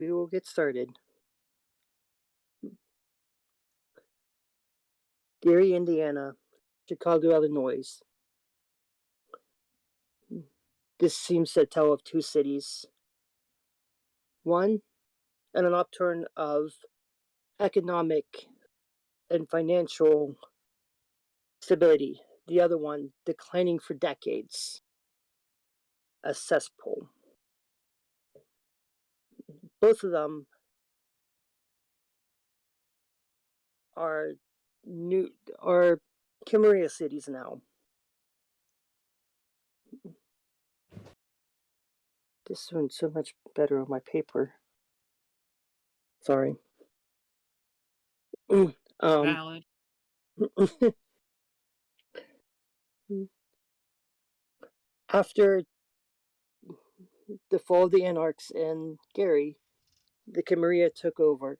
We will get started. Gary, Indiana, Chicago, Illinois. This seems to tell of two cities. One, an upturn of economic and financial stability. The other one, declining for decades. A cesspool. Both of them are Camarilla cities now. This one's so much better on my paper. Sorry. Valid. After the fall of the Anarchs and Gary, the Camarilla took over.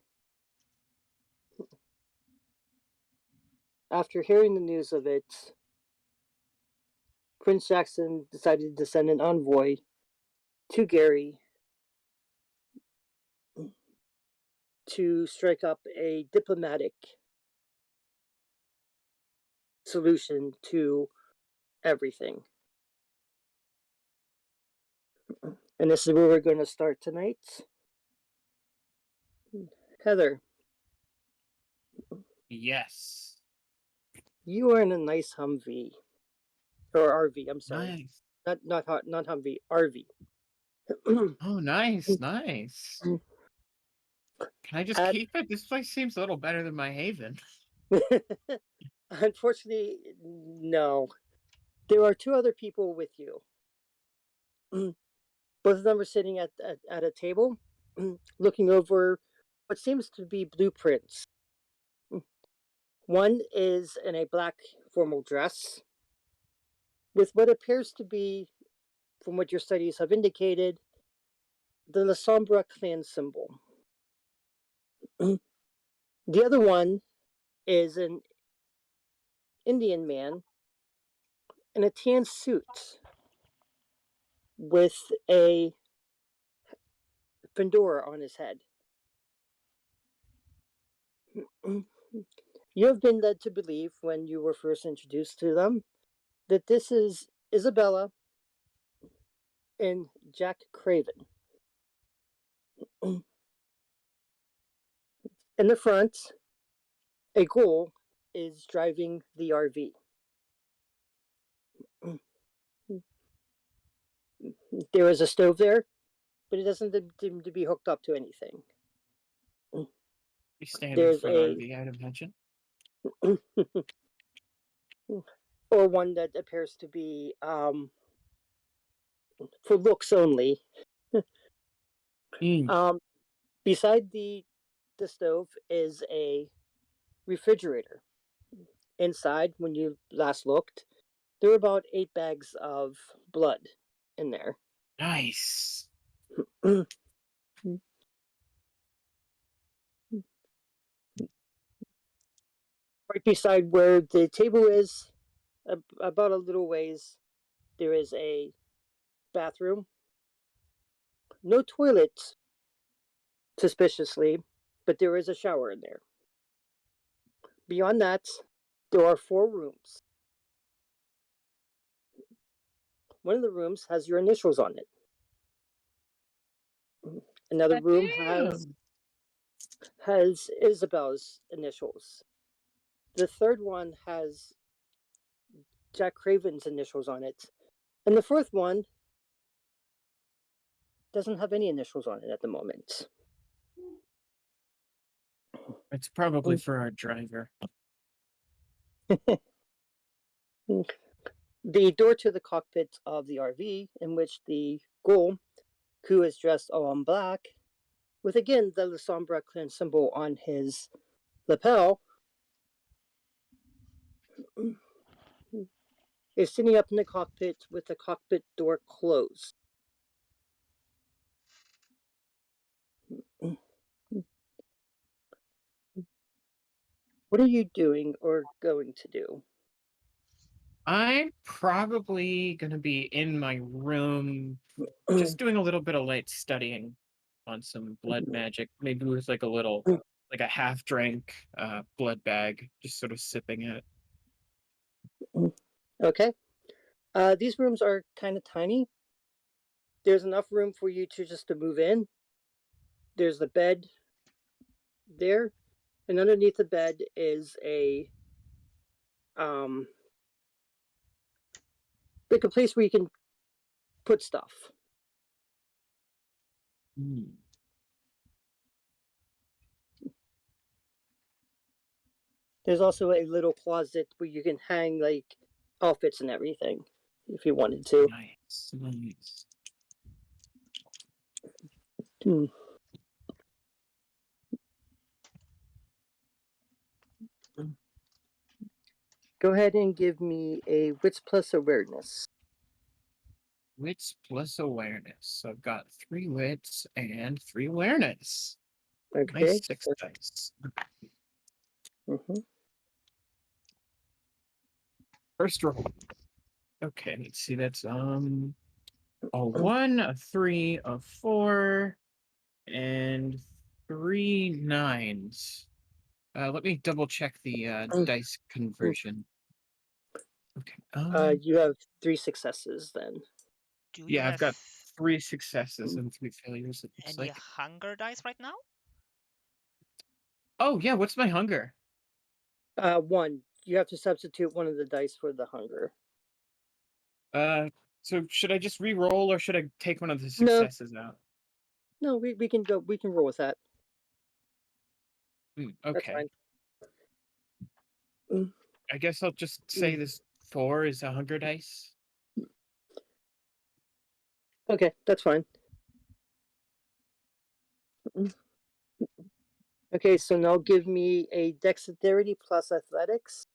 After hearing the news of it, Prince Jackson decided to send an envoy to Gary to strike up a diplomatic solution to everything. And this is where we're going to start tonight. Heather. Yes. You are in a nice Humvee. Or RV, I'm sorry. Nice. Not Humvee, RV. Oh, nice, nice. Can I just keep it? This place seems a little better than my Haven. Unfortunately, no. There are two other people with you. Both of them are sitting at a table, looking over what seems to be blueprints. One is in a black formal dress with what appears to be, from what your studies have indicated, the La Sombra clan symbol. The other one is an Indian man in a tan suit with a fedora on his head. You have been led to believe, when you were first introduced to them, that this is Isabella and Jack Craven. In the front, a ghoul is driving the RV. There is a stove there, but it doesn't seem to be hooked up to anything. Be standard There's for an RV, I'd imagine. or one that appears to be for looks only. Beside the stove is a refrigerator. Inside, when you last looked, there were about 8 bags of blood in there. Nice. Right beside where the table is, about a little ways, there is a bathroom. No toilet, suspiciously, but there is a shower in there. Beyond that, there are 4 rooms. One of the rooms has your initials on it. Another room has Isabel's initials. The third one has Jack Craven's initials on it. And the fourth one doesn't have any initials on it at the moment. It's probably for our driver. The door to the cockpit of the RV, in which the ghoul, who is dressed all in black, with again the La Sombra clan symbol on his lapel, is sitting up in the cockpit with the cockpit door closed. What are you doing or going to do? I'm probably going to be in my room, just doing a little bit of light studying. on some blood magic, maybe with like a little, like a half drink blood bag, just sort of sipping it. Okay. These rooms are kind of tiny. There's enough room for you to just to move in. There's the bed there, and underneath the bed is um like a place where you can put stuff. Mm, There's also a little closet where you can hang like outfits and everything if you wanted to. nice, nice. Hmm. Go ahead and give me a wits plus awareness. Wits plus awareness. So I've got 3 wits and 3 awareness. Nice Okay. 6 dice. Mhm. First roll. Okay, let's see. That's a 1, a 3, a 4, and 3 9s. Let me double check the dice conversion. Okay. You have 3 successes then. Do you Yeah, I've have got 3 successes and 3 failures. It looks any like. hunger dice right now? Oh yeah, what's my hunger? One. You have to substitute one of the dice for the hunger. Uh, so should I just re-roll or should I take one of the No, successes out? no, we can go. We can roll with that. That's Okay. fine. Mm, I guess I'll just say mm. this 4 is a hunger dice. Okay, that's fine. Mm. Okay, so now give me a dexterity plus athletics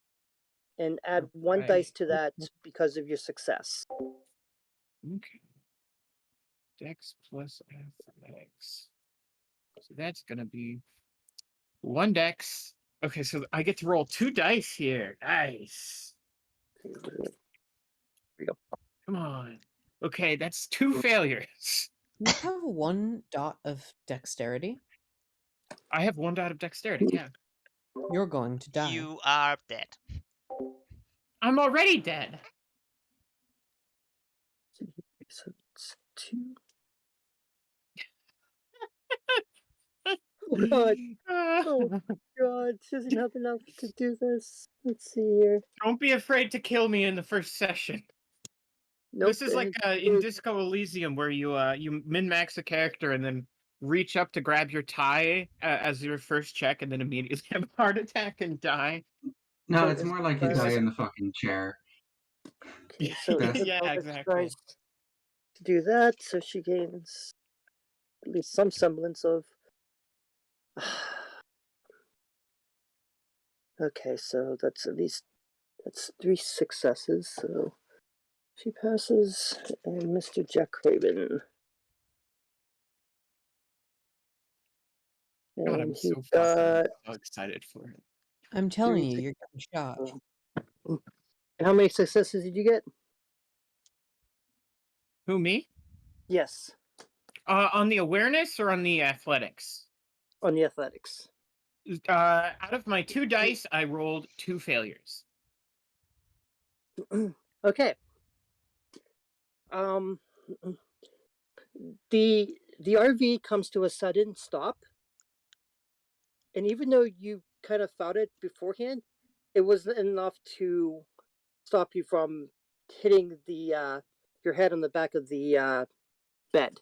and add one dice Right. to that because of your success. Okay. Dex plus athletics. So that's gonna be 1 dex. Okay, so I get to roll 2 dice here. Nice. Here we go. Come on. Okay, that's 2 failures. You have 1 dot of dexterity. I have 1 dot of dexterity, yeah. You're going to die. You are dead. I'm already dead. So it's two. Oh god. Oh god. She doesn't have enough to do this. Let's see here. Don't be afraid to kill me in the first session. Nope. This is like in Disco Elysium where you min-max a character and then reach up to grab your tie as your first check and then immediately have a heart attack and die. No, So it's is more like you This die is in the fucking chair. okay, so That's yeah, Isabella exactly. tries to do that, so she gains at least some semblance of. Okay, so that's 3 successes. So she passes, and Mr. Jack Craven, God, and I'm he so fucking got so excited for it. I'm telling three. you, you're getting shot. And how many successes did you get? Who, me? Yes, On the awareness or on the athletics? on the athletics. Out of my 2 dice, I rolled 2 failures. Okay. Um, the RV comes to a sudden stop, and even though you kind of felt it beforehand, it wasn't enough to stop you from hitting the your head on the back of the bed.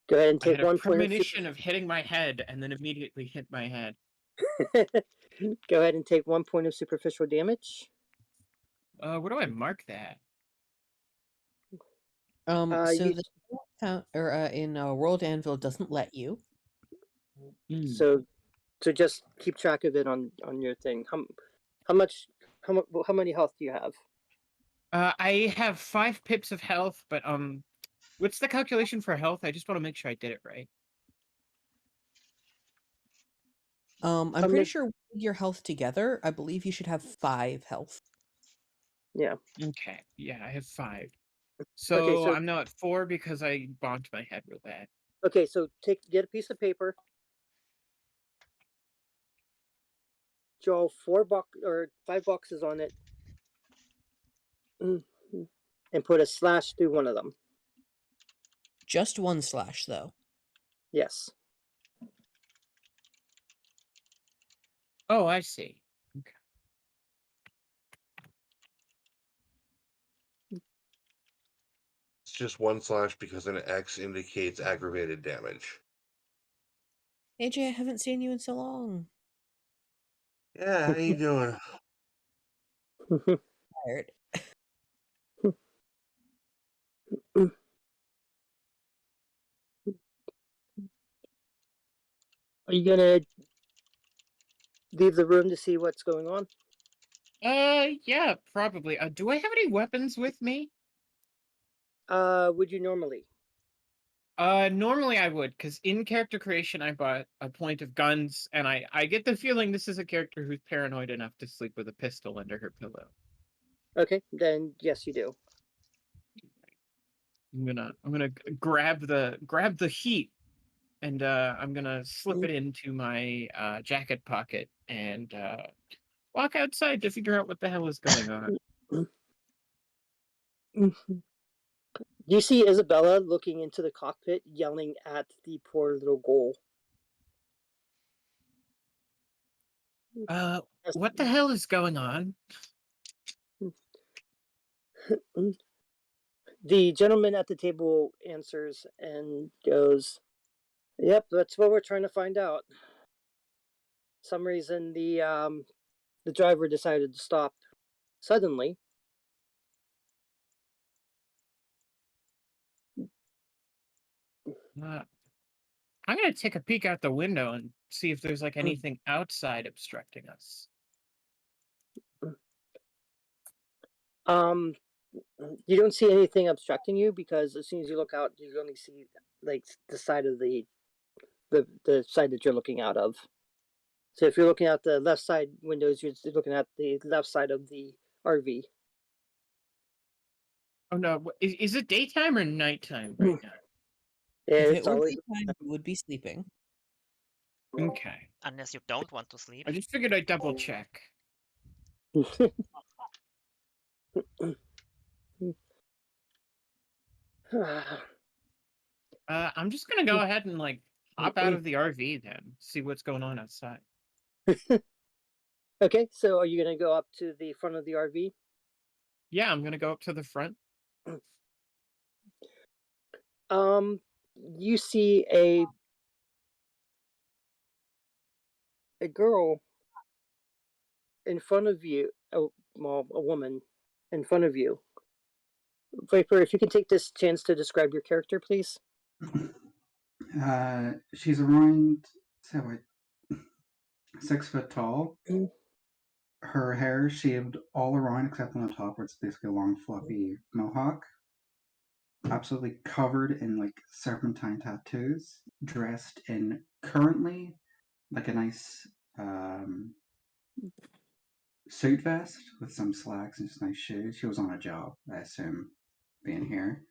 Go ahead and I had take a 1 point of premonition of hitting my head and then immediately hit my head. Go ahead and take 1 point of superficial damage. Where do I mark that? So You the count or in World Anvil doesn't let you. so just keep track of it on your thing. How much how many health do you have? I have 5 pips of health, but what's the calculation for health? I just want to make sure I did it right. I'm How pretty many? sure with your health together, I believe you should have 5 health. Yeah. Okay, yeah, I have 5. Okay. So So I'm now at 4 because I bonked my head real bad. Okay, so get a piece of paper, draw 5 boxes on it, and put a slash through one of them. Just one slash, though. Yes. Oh, I see. Okay. It's just one slash because an X indicates aggravated damage. AJ, I haven't seen you in so long. Yeah, how you doing? Tired. Are you gonna leave the room to see what's going on? Yeah, probably. Do I have any weapons with me? Would you normally? Normally I would, because in character creation I bought a point of guns, and I get the feeling this is a character who's paranoid enough to sleep with a pistol under her pillow. Okay, then yes, you do. I'm gonna grab the heat, and I'm gonna slip it into my jacket pocket and walk outside to figure out what the hell is going on. You see Isabella looking into the cockpit, yelling at the poor little ghoul. What the hell is going on? The gentleman at the table answers and goes, "Yep, that's what we're trying to find out. Some reason the driver decided to stop suddenly." I'm gonna take a peek out the window and see if there's like anything outside obstructing us. You don't see anything obstructing you because as soon as you look out, you only see like the side of the side that you're looking out of. So if you're looking out the left side windows, you're looking at the left side of the RV. Oh no, is it daytime or nighttime right now? If It's it were always daytime, you would be sleeping. Okay. Unless you don't want to sleep. I just figured I'd double check. I'm just gonna go ahead and like hop out of the RV then, see what's going on outside. Okay, so are you gonna go up to the front of the RV? Yeah, I'm gonna go up to the front. You see a girl in front of you. Well, a woman in front of you. Viper, if you can take this chance to describe your character, please. She's around, say what, 6 foot tall. Her hair is shaved all around except on the top, where it's basically a long, fluffy mohawk. Absolutely covered in like serpentine tattoos. Dressed in currently like a nice suit vest with some slacks and just nice shoes. She was on a job, I assume, being here.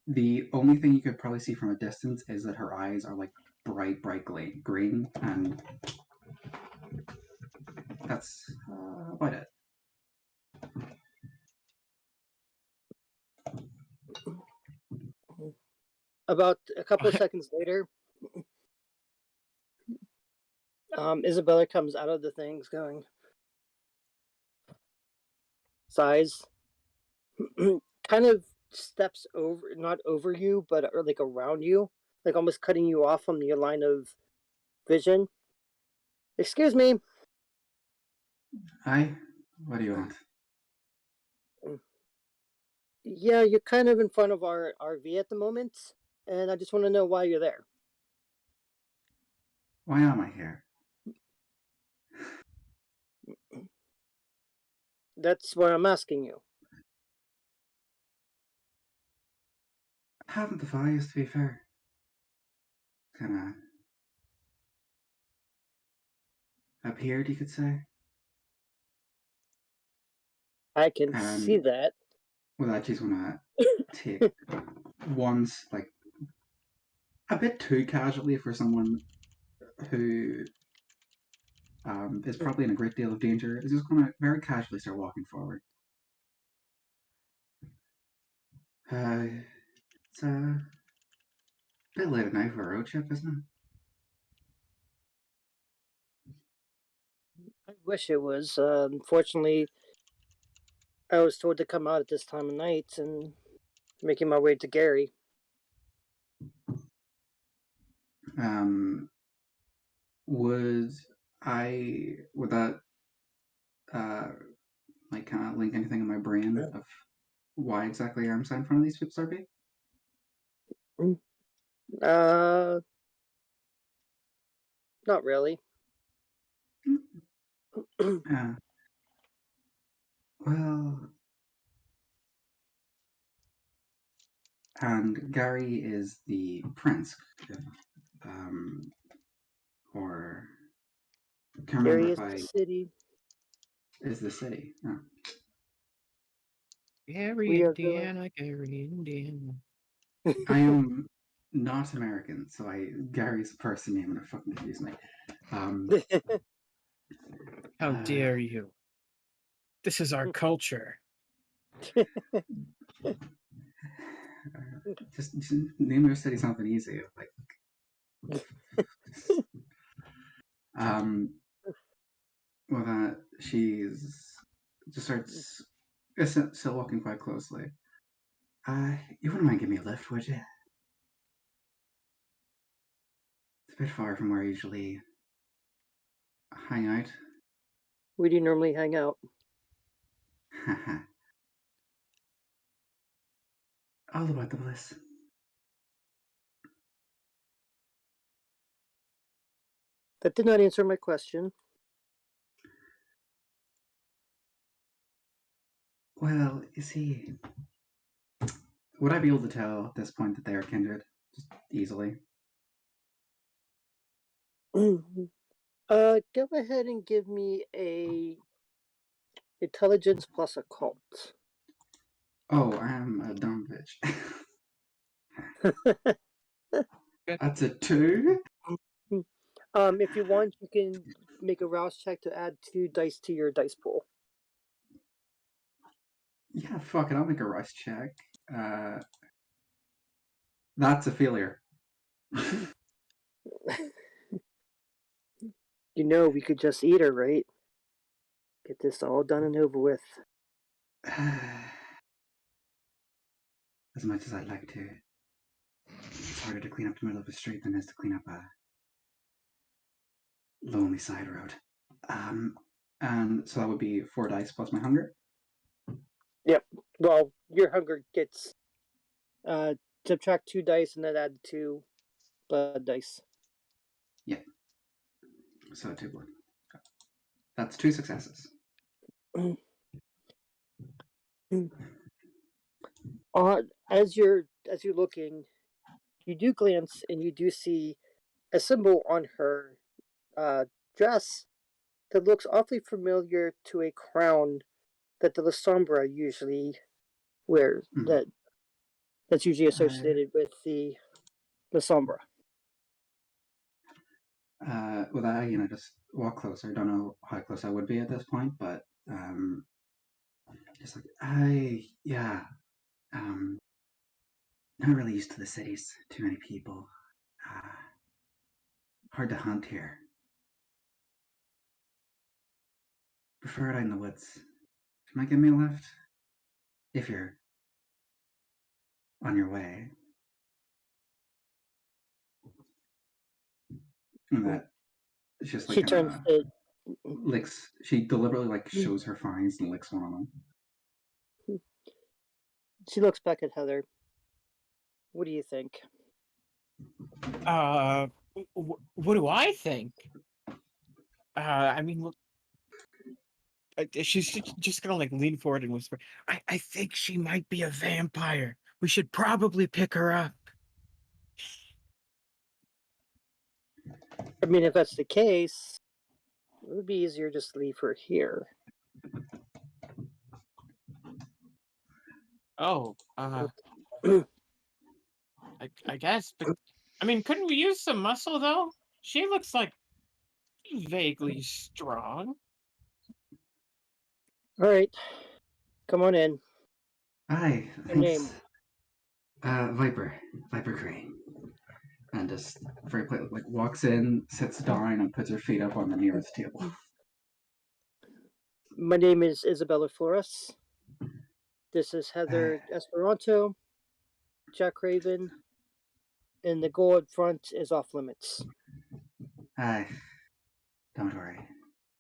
The only thing you could probably see from a distance is that her eyes are like bright green, and that's about it. About a couple of seconds later, Isabella comes out of the things going, sighs, kind of steps over, not over you, but or like around you, like almost cutting you off from your line of vision. Excuse me. Hi, what do you want? Yeah, you're kind of in front of our RV at the moment, and I just want to know why you're there. Why am I here? That's what I'm asking you. I haven't the values, to be fair. Kinda appeared, you could say. I can see that. Well, I just wanna take once, like a bit too casually for someone who is probably in a great deal of danger, is just going to very casually start walking forward. It's a bit late at night for a road trip, isn't it? I wish it was. Unfortunately, I was told to come out at this time of night and making my way to Gary. Would that like kind of link anything in my brain of why exactly I'm sat in front of these people, RP? Uh, not really. Well, and Gary is the prince, um, or I can't remember Gary if is the I city. is the city. Oh. Gary, We are going. Indiana, Gary, Indiana. I am not American, so Gary's a person name and it fucking confused me. How dare you? This is our culture. Just name your city something easy. Like, well, that she's just starts still walking quite closely. You wouldn't mind giving me a lift, would you? It's a bit far from where I usually hang out. Where do you normally hang out? All about the bliss. That did not answer my question. Well, you see, would I be able to tell at this point that they are kindred? Just easily. Go ahead and give me a intelligence plus occult. Oh, I'm a dumb bitch. That's a 2? If you want, you can make a rouse check to add 2 dice to your dice pool. Yeah, fuck it, I'll make a rush check. That's a failure. You know, we could just eat her, right? Get this all done and over with. As much as I'd like to, it's harder to clean up the middle of a street than it is to clean up a lonely side road. And so that would be 4 dice plus my hunger. Yep. Well, your hunger gets subtract 2 dice and then add 2 blood dice. Yeah. So 2 blood. That's 2 successes. As you're looking, you do glance and you do see a symbol on her dress that looks awfully familiar to a crown that the La Sombra usually wears. That's usually associated with the La Sombra. With that, just walk closer. I don't know how close I would be at this point, but just like not really used to the cities. Too many people. Hard to hunt here. Prefer it out in the woods. Can I give me a lift? If you're on your way. And that it's just like She kind turns of to. licks. She deliberately shows her fangs and licks one of them. She looks back at Heather. What do you think? What do I think? I mean, look, she's just gonna like lean forward and whisper. I think she might be a vampire. We should probably pick her up. I mean, if that's the case, it would be easier just to leave her here. Oh, I guess, but I mean, couldn't we use some muscle though? She looks like vaguely strong. All right, come on in. Hi, Your name? thanks. Viper Crane. And just very politely, like, walks in, sits down, and puts her feet up on the nearest table. My name is Isabella Flores. This is Heather Esperanto, Jack Raven, and the goal in front is off limits. Hi, don't worry.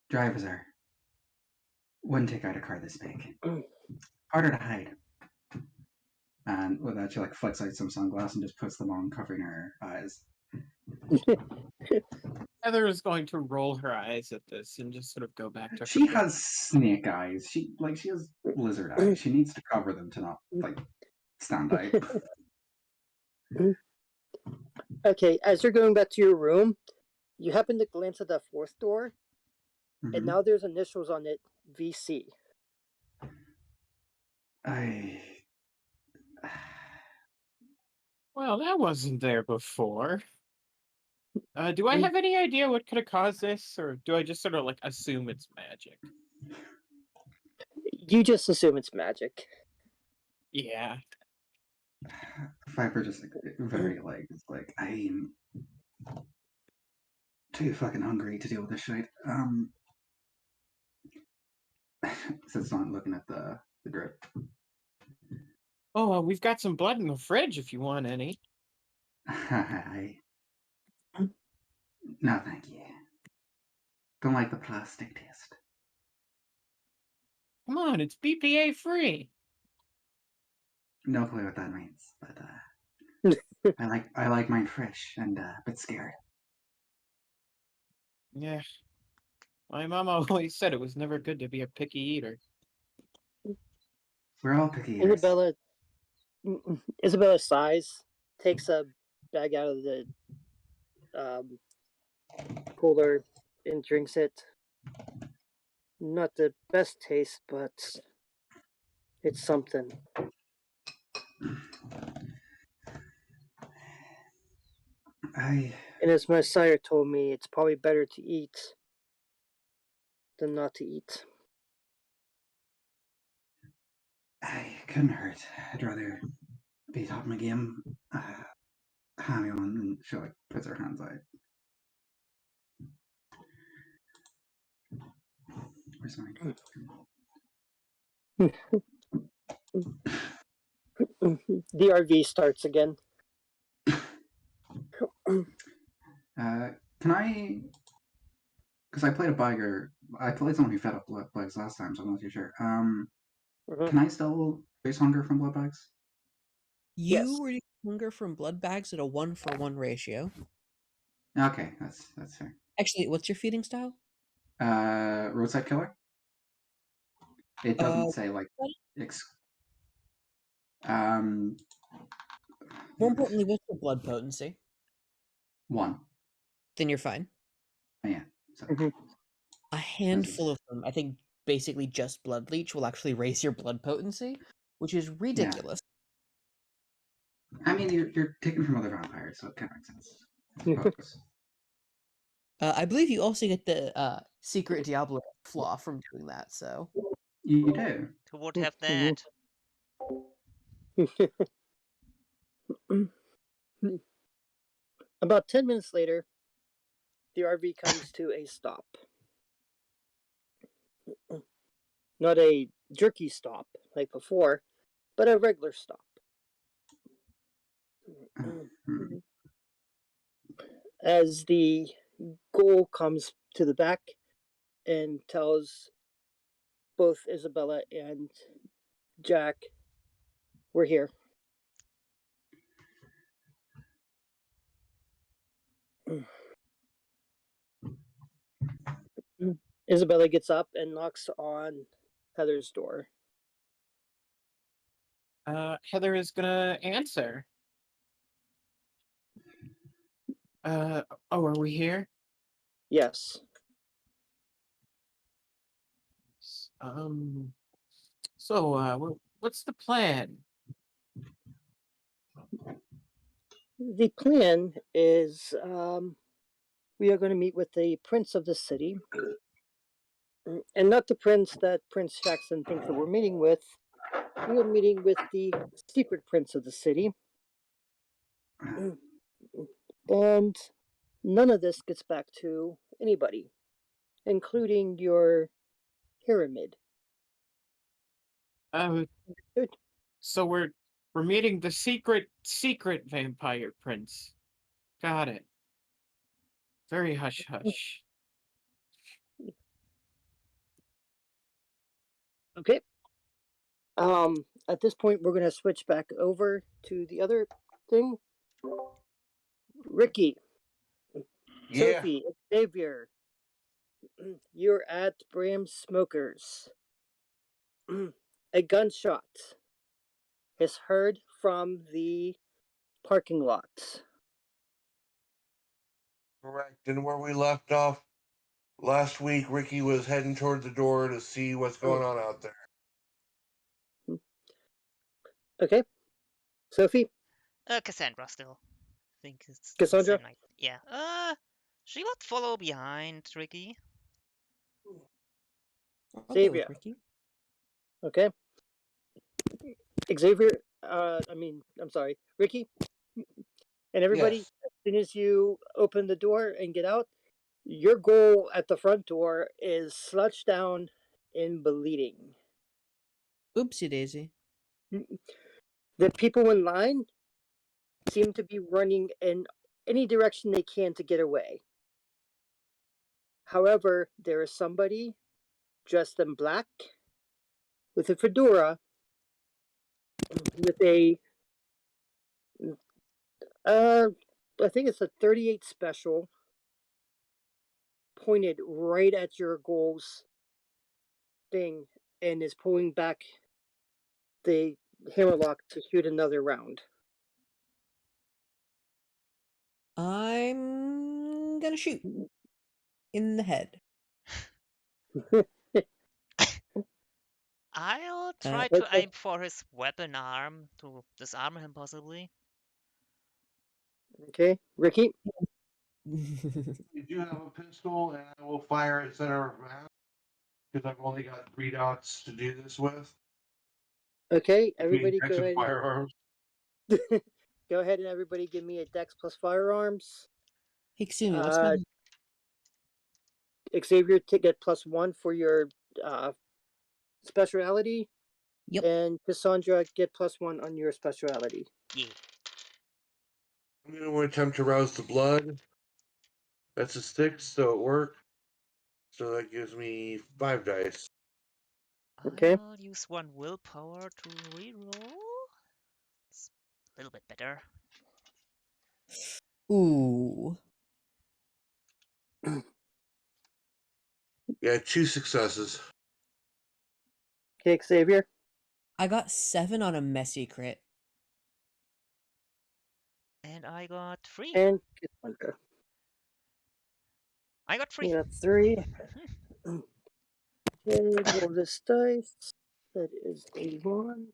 Drivers wouldn't take out a car this big. Harder to hide. And with that, she like flicks out some sunglasses and just puts them on, covering her eyes. Heather is going to roll her eyes at this and just sort of go back to her. She has snake eyes. She has lizard eyes. She needs to cover them to not like stand out. Okay, as you're going back to your room, you happen to glance at that fourth door, and Mhm. now there's initials on it, VC. I Well, that wasn't there before. Do I have any idea what could have caused this, or do I just sort of like assume it's magic? You just assume it's magic. Yeah. Viper just like very like it's like I'm too fucking hungry to deal with this shit. Sits down looking at the drip. Oh, we've got some blood in the fridge if you want any. No, thank you. Don't like the plastic taste. Come on, it's BPA free. No clue what that means, but I like mine fresh and a bit scared. Yeah. My mom always said it was never good to be a picky eater. We're all picky eaters. Isabella sighs, takes a bag out of the cooler, and drinks it. Not the best taste, but it's something. I And as my sire told me, it's probably better to eat than not to eat. couldn't hurt. I'd rather be top of my game. Hand me on, and she like puts her hands out. Where's mine? The RV starts again. Can I? Because I played a bagger. I played someone who fed up blood bags last time, so I'm not too sure. Can I still face hunger from blood bags? You Yes. reduce hunger from blood bags at a 1-for-1 ratio. Okay, that's fair. Actually, what's your feeding style? Roadside killer. It doesn't say like what? um More importantly, what's your blood potency? 1. Then you're fine. Oh, yeah. So Mhm. A handful of them, I think basically just blood leech, will actually raise your blood potency, which is ridiculous. I mean, you're taken from other vampires, so it kind of makes sense. I suppose. I believe you also get the secret Diablo flaw from doing that, so. You do. Who would have that? About 10 minutes later, the RV comes to a stop. Not a jerky stop like before, but a regular stop. Hmm. As the ghoul comes to the back and tells both Isabella and Jack, we're here. Isabella gets up and knocks on Heather's door. Heather is gonna answer. Oh, are we here? Yes. So, what's the plan? The plan is we are going to meet with the prince of the city, and not the prince that Prince Jackson thinks that we're meeting with. We are meeting with the secret prince of the city, and none of this gets back to anybody, including your pyramid. Good. So we're meeting the secret vampire prince. Got it. Very hush hush. Okay. At this point, we're going to switch back over to the other thing. Ricky, Yeah. Sophie, Xavier, you're at Bram Smokers. A gunshot is heard from the parking lot. Correct. And where we left off last week, Ricky was heading toward the door to see what's going on out there. Okay. Sophie, Cassandra still. I think it's the Cassandra. same night. Yeah. She would follow behind Ricky. I'll go Xavier. with Ricky. Okay. Xavier, I'm sorry, Ricky. And everybody, Yes. as soon as you open the door and get out, your goal at the front door is slouched down and bleeding. Oopsie daisy. The people in line seem to be running in any direction they can to get away. However, there is somebody dressed in black with a fedora with a I think it's a 38 special pointed right at your goal's thing and is pulling back the hammerlock to shoot another round. I'm gonna shoot in the head. I'll try Okay. to aim for his weapon arm to disarm him possibly. Okay, Ricky. You do have a pistol, and I will fire at center of mass because I've only got 3 dots to do this with. Okay, Between everybody decks go and ahead. firearms. Go ahead and everybody give me a Dex plus firearms. Hey, excuse me, what's my Xavier to get +1 for your speciality. Yep. And Cassandra get +1 on your speciality. Yeah. I'm going to attempt to rouse the blood. That's a 6, so it worked. So that gives me 5 dice. Okay. I'll use one willpower to reroll. It's a little bit better. Ooh. Yeah, 2 successes. Okay, Xavier. I got 7 on a messy crit. And I got 3. And Cassandra. I got 3. You got 3. Okay, roll this dice. That is a 1.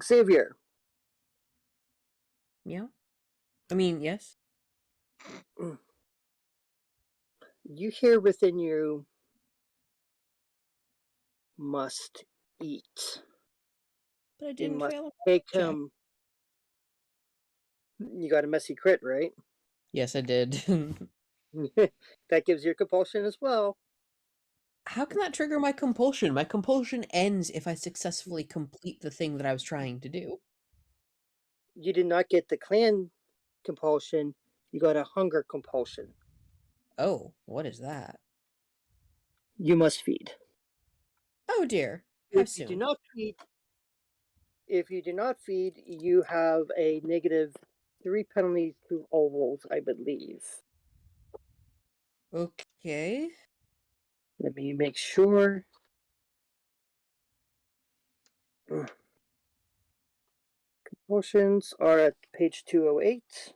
Xavier, Yeah. I mean, yes. you hear within you must eat. But I You didn't must fail a take check. him. You got a messy crit, right? Yes, I did. That gives you a compulsion as well. How can that trigger my compulsion? My compulsion ends if I successfully complete the thing that I was trying to do. You did not get the clan compulsion, you got a hunger compulsion. Oh, what is that? You must feed. Oh dear. How If you do soon? not feed, you have a -3 penalty to all rolls, I believe. Okay. Let me make sure. Compulsions are at page 208.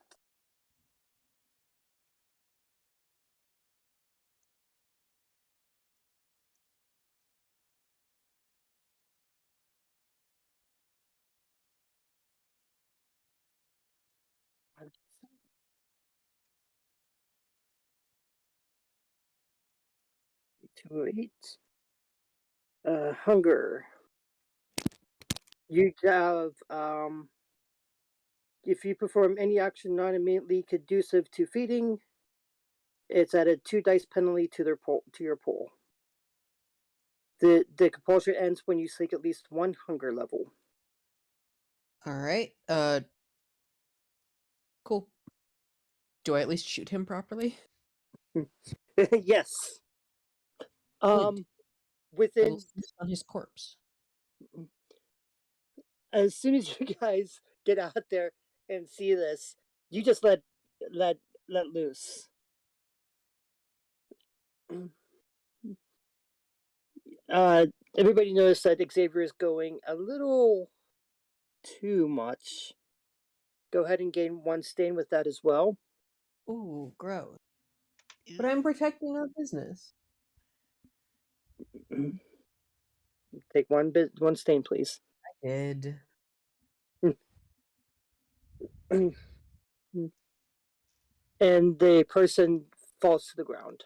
208. Hunger. You have if you perform any action not immediately conducive to feeding, it's at a 2 dice penalty to your pool. The compulsion ends when you seek at least 1 hunger level. All right. Cool. Do I at least shoot him properly? Yes. Good. I will Within feast on his corpse. as soon as you guys get out there and see this, you just let loose. Everybody noticed that Xavier is going a little too much. Go ahead and gain 1 stain with that as well. Ooh, gross. But I'm protecting our business. Take 1 stain, please. I did. And the person falls to the ground.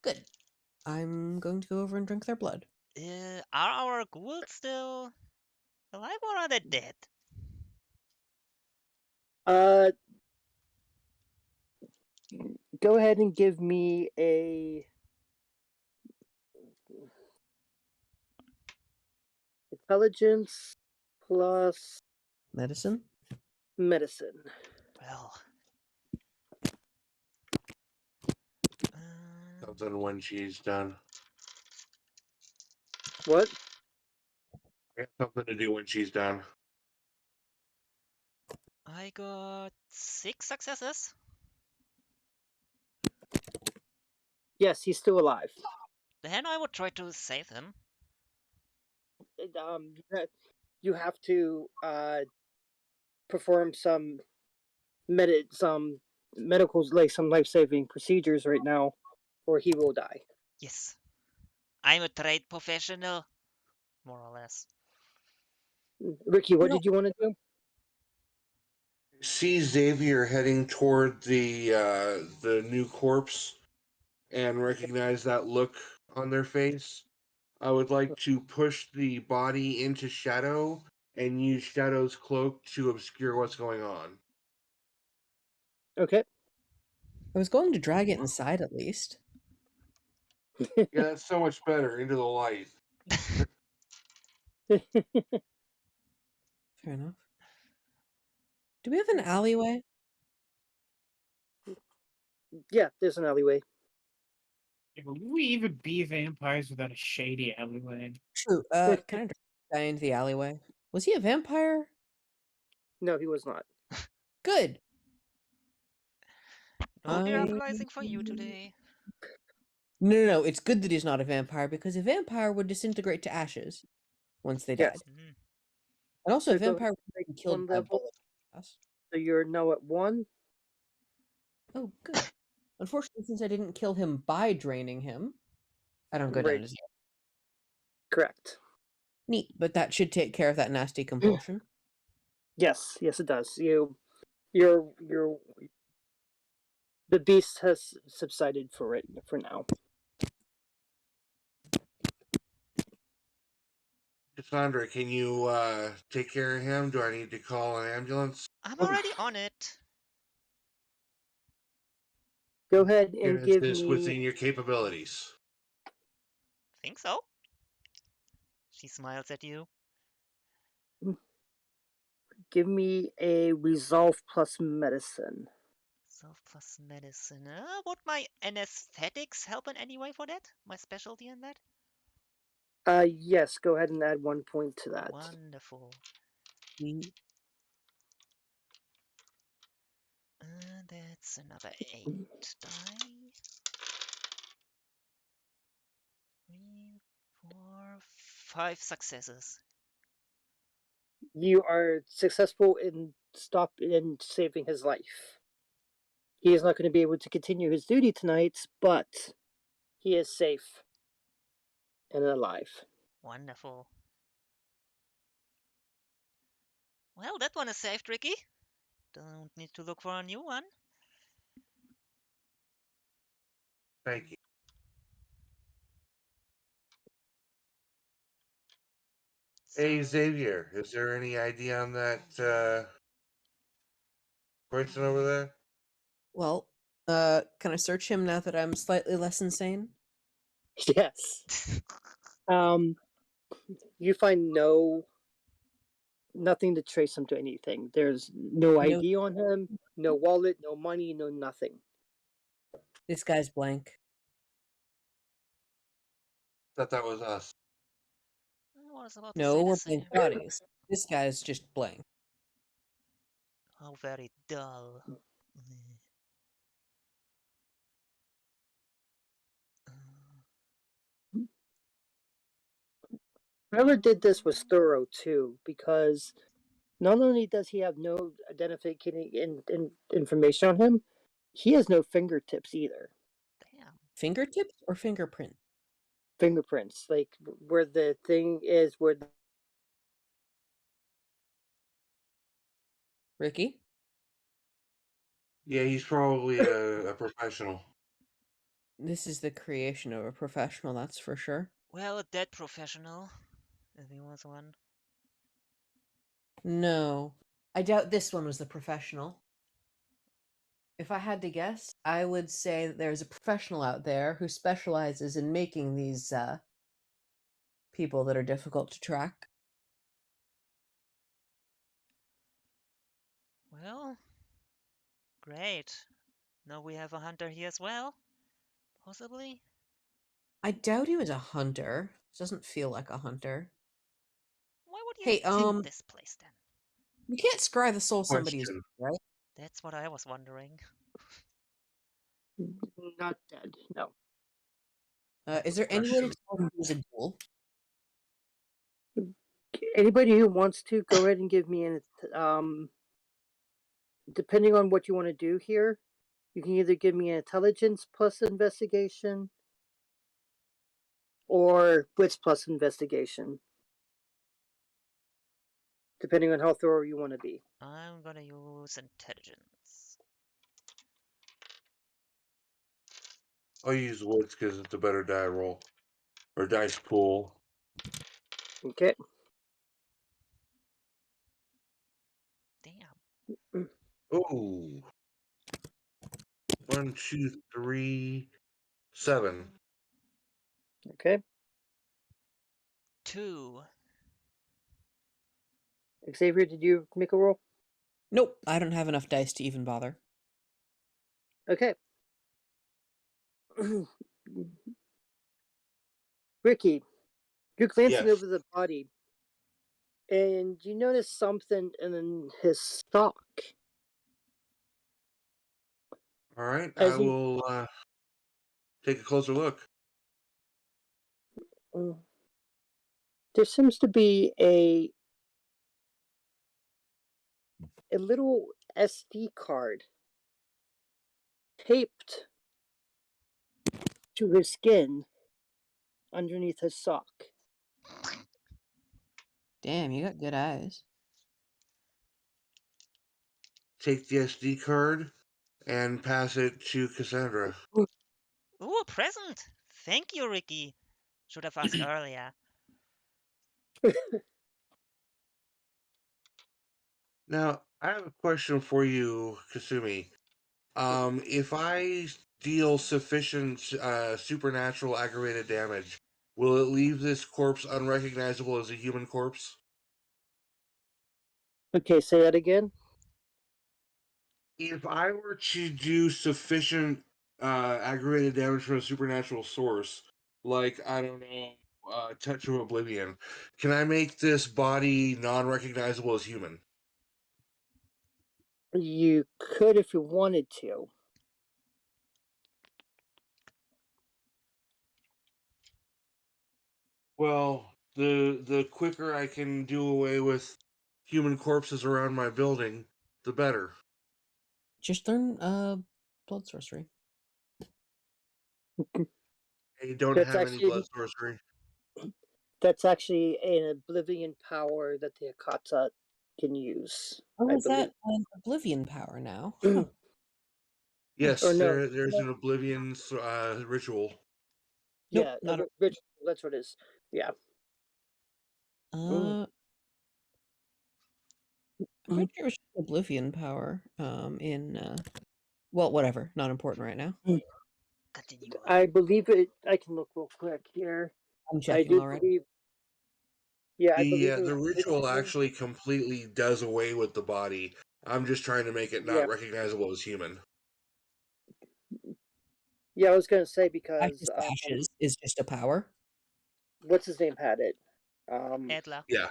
Good. I'm going to go over and drink their blood. Are our ghouls still alive or are they dead? Go ahead and give me a intelligence plus Medicine? medicine. Well. Something when she's done. What? I got something to do when she's done. I got 6 successes. Yes, he's still alive. Then I would try to save him. You have to perform some medicals, like some life-saving procedures right now, or he will die. Yes. I'm a trade professional, more or less. Ricky, what No. did you want to do? See Xavier heading toward the new corpse and recognize that look on their face. I would like to push the body into shadow and use Shadow's cloak to obscure what's going on. Okay. I was going to drag it inside at least. Yeah, that's so much better into the light. Fair enough. Do we have an alleyway? Yeah, there's an alleyway. Yeah, but would we even be vampires without a shady alleyway? True. Can I drag the guy into the alleyway? Was he a vampire? No, he was not. Good. No miraculizing for you today. No. It's good that he's not a vampire because a vampire would disintegrate to ashes once they Yes. died. And also, a So go vampire ahead would be and killed one by a level. bullet. Yes. So you're now at 1. Oh, good. Unfortunately, since I didn't kill him by draining him, I don't go Right. down to 0. Correct. Neat, but that should take care of that nasty compulsion. Yes, it does. You're the beast has subsided for now. Cassandra, can you take care of him? Do I need to call an ambulance? I'm already on it. Go ahead and Is give this me within your capabilities? Think so? She smiles at you. a resolve plus medicine. Self plus medicine. Would my anesthetics help in any way for that? My specialty in that? Yes, go ahead and add 1 point to that. Wonderful. Neat. That's another 8 die. 3, 4, 5 successes. You are successful in saving his life. He is not going to be able to continue his duty tonight, but he is safe and alive. Wonderful. Well, that one is saved, Ricky. Don't need to look for a new one. Thank you. Hey Xavier, is there any idea on that person over there? Well, can I search him now that I'm slightly less insane? Yes. You find nothing to trace him to anything. There's no No, ID on him, no wallet, no money, no nothing. this guy's blank. Thought that was us. I was about to No, say the we're blank same. bodies. This guy's just blank. How very dull. Whoever did this was thorough too, because not only does he have no identifying information on him, he has no fingertips either. Damn. Fingertips or fingerprint? Fingerprints, like where the thing is, where Ricky? Yeah, he's probably a professional. This is the creation of a professional, that's for sure. Well, a dead professional, if he was one. No. I doubt this one was the professional. If I had to guess, I would say that there's a professional out there who specializes in making these people that are difficult to track. Well, great. Now we have a hunter here as well? Possibly? I doubt he was a hunter. Doesn't feel like a hunter. Why would you Hey, think this place then? you can't scry the soul somebody is Question. right? That's what I was wondering. not dead. No. Is there any way to tell him he was a ghoul? Anybody who wants to go ahead and give me an depending on what you want to do here, you can either give me an intelligence plus investigation or wits plus investigation, depending on how thorough you want to be. I'm gonna use intelligence. I'll use woods because it's a better die roll or dice pool. Okay. Damn. Oh, 1, 2, 3, 7. Okay. 2. Xavier, did you make a roll? Nope, I don't have enough dice to even bother. Okay. Ricky, you're glancing Yes. over the body and you notice something in his stock. All right, I As you will take a closer look. there seems to be a little SD card taped to his skin underneath his sock. Damn, you got good eyes. Take the SD card and pass it to Cassandra. Ooh, a present! Thank you, Ricky. Should have asked earlier. Now, I have a question for you, Kasumi. If I deal sufficient supernatural aggravated damage, will it leave this corpse unrecognizable as a human corpse? Okay, say that again. If I were to do sufficient aggravated damage from a supernatural source, like, I don't know, Touch of Oblivion, can I make this body non recognizable as human? You could if you wanted to. Well, the quicker I can do away with human corpses around my building, the better. Just learn blood sorcery. I don't That's have any blood actually sorcery. that's actually an oblivion power that the Akata can use, Oh, I is believe. that an oblivion power now? Huh. Or Yes, no, there's an Oblivion ritual. Nope, yeah, not a ritual. That's what it is. Yeah. I'm pretty sure it was just Oblivion power. Well, whatever. Not important right now. Continue on. I believe it. I can look real quick here. I'm I checking do already. believe. Yeah, I believe it The was ritual ritual. actually completely does away with the body. I'm just trying to make it Yeah. not recognizable as human. Yeah, I was gonna say because Ashes to Ashes is just a power. what's his name had it. Adler, Yeah.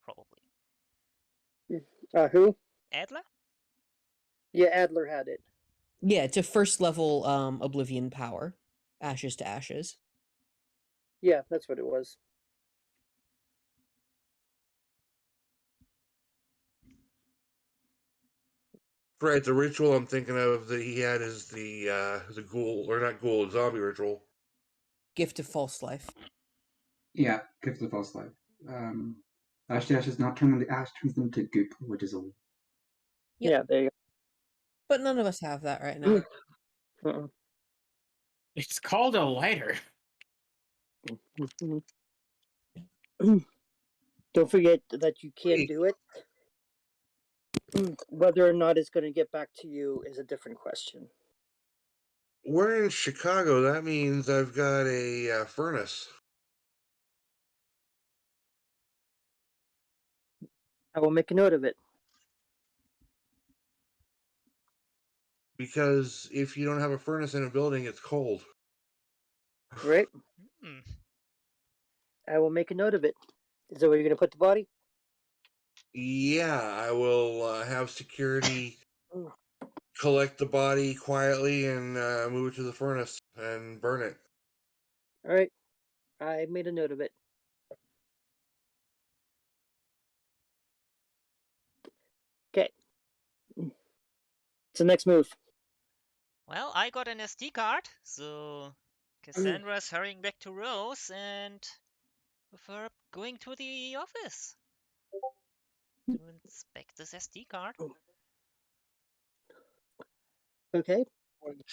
probably. Who? Adler? Yeah, Adler had it. Yeah, it's a first level Oblivion power. Ashes to Ashes. Yeah, that's what it was. Right, the ritual I'm thinking of that he had is the ghoul, or not ghoul, zombie ritual. Gift of False Life. Yeah, gives the false life. Ash to Ashes not turn them to ash, turns them to goop, which is a Yep. Yeah, there you But none of us have that right now. go. Uh-uh. It's called a lighter. Don't forget that you can Wait. do it. Whether or not it's going to get back to you is a different question. We're in Chicago. That means I've got a furnace. I will make a note of it. Because if you don't have a furnace in a building, it's cold. Right? Hmm. I will make a note of it. Is that where you're going to put the body? Yeah, I will have security Mm. collect the body quietly and move it to the furnace and burn it. All right. I made a note of it. Okay. It's the next move. Well, I got an SD card, so Cassandra's hurrying back to Rose, and with her going to the office to inspect this SD card. Okay.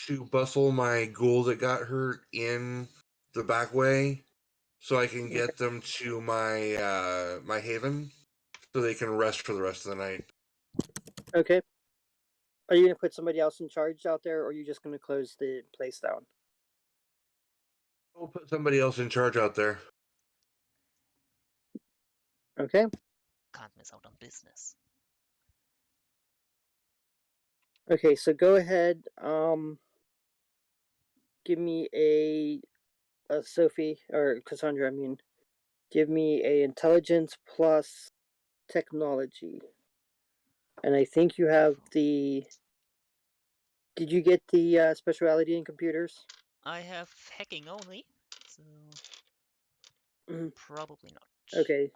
To bustle my ghoul that got hurt in the back way so I can get them to my my haven so they can rest for the rest of the night. Okay. Are you going to put somebody else in charge out there, or are you just going to close the place down? We'll put somebody else in charge out there. Okay. Can't miss out on business. Okay, so go ahead. Give me a Sophie or Cassandra. I mean, give me a intelligence plus technology, and I think you have the. Did you get the speciality in computers? I have hacking only, so probably not. Okay.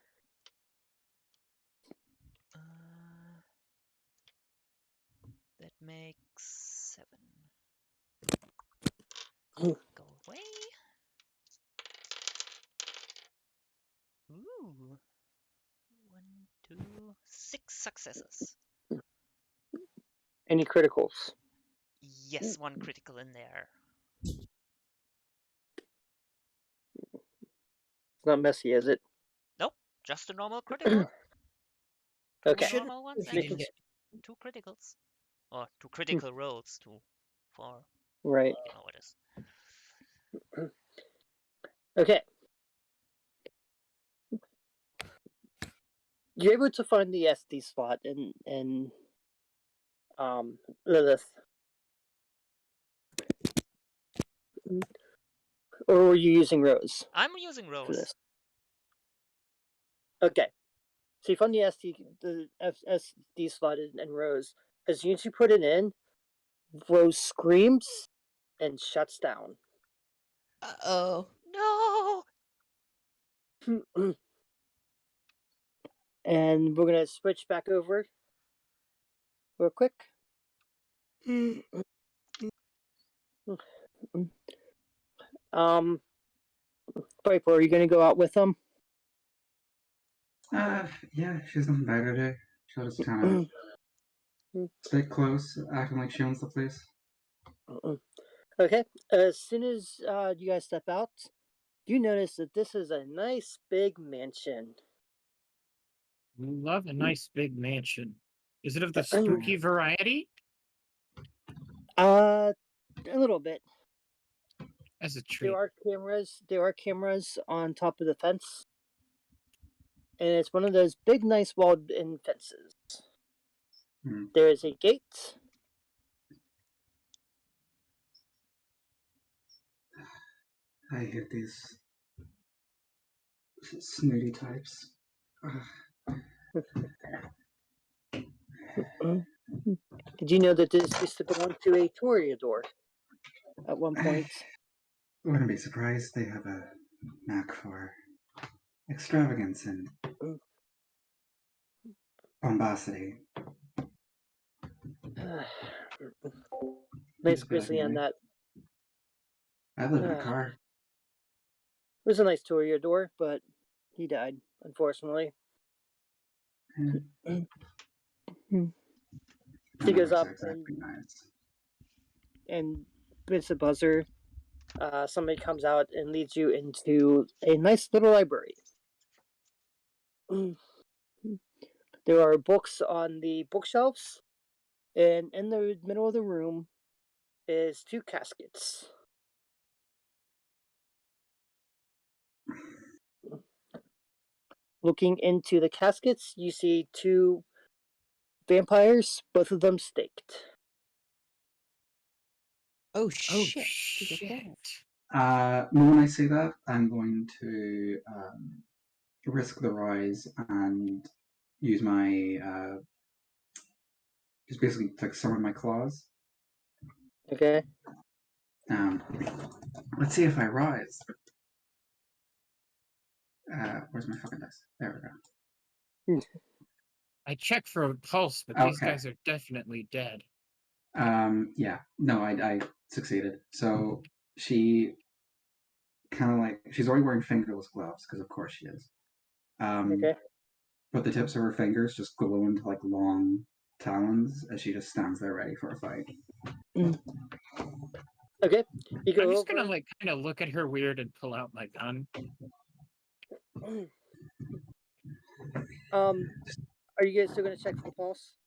That makes 7. Go away. Ooh. 1, 2, 6 successes. Any criticals? Yes, 1 critical in there. It's not messy, is it? Nope, just a normal critical. Two Okay. Shouldn't normal ones if you and didn't get 2 criticals. Or 2 critical rolls, 2, 4. Right. I don't know what it is. Okay. You're able to find the SD slot in Lilith. Or were you using Rose I'm using for Rose. this? Okay. So you found the SD slot in Rose. As soon as you put it in, Rose screams and shuts down. Uh-oh. No! And we're gonna switch back over real quick. Piper, are you gonna go out with them? Yeah, she has nothing better to do. She'll just kind of stay close, acting like she owns the place. Okay. As soon as you guys step out, You notice that this is a nice big mansion. We love a nice big mansion. Is it of the spooky variety? A little bit. As a treat. There are cameras on top of the fence, and it's one of those big, nice walled-in fences. There is a gate. I hate these snooty types. Did you know that this used to belong to a toreador at one point? Wouldn't be surprised. They have a knack for extravagance and bombacity. Nice grizzly on that. I live in a car. It was a nice toreador, but he died, unfortunately. He goes up exactly nice. and hits a buzzer. Somebody comes out and leads you into a nice little library. There are books on the bookshelves, and in the middle of the room is two caskets. Looking into the caskets, you see two vampires, both of them staked. Oh shit! Look at that. When I say that, I'm going to risk the rise and use my just basically like summon my claws. Okay. Let's see if I rise. Where's my fucking dice? There we go. I checked for a pulse, but these guys are definitely dead. Yeah. No, I succeeded. So she kind of like she's already wearing fingerless gloves because of course she is. Okay. But the tips of her fingers just glow into like long talons as she just stands there ready for a fight. Okay. You go I'm just over. gonna like kind of look at her weird and pull out my gun. Are you guys still gonna check for the pulse?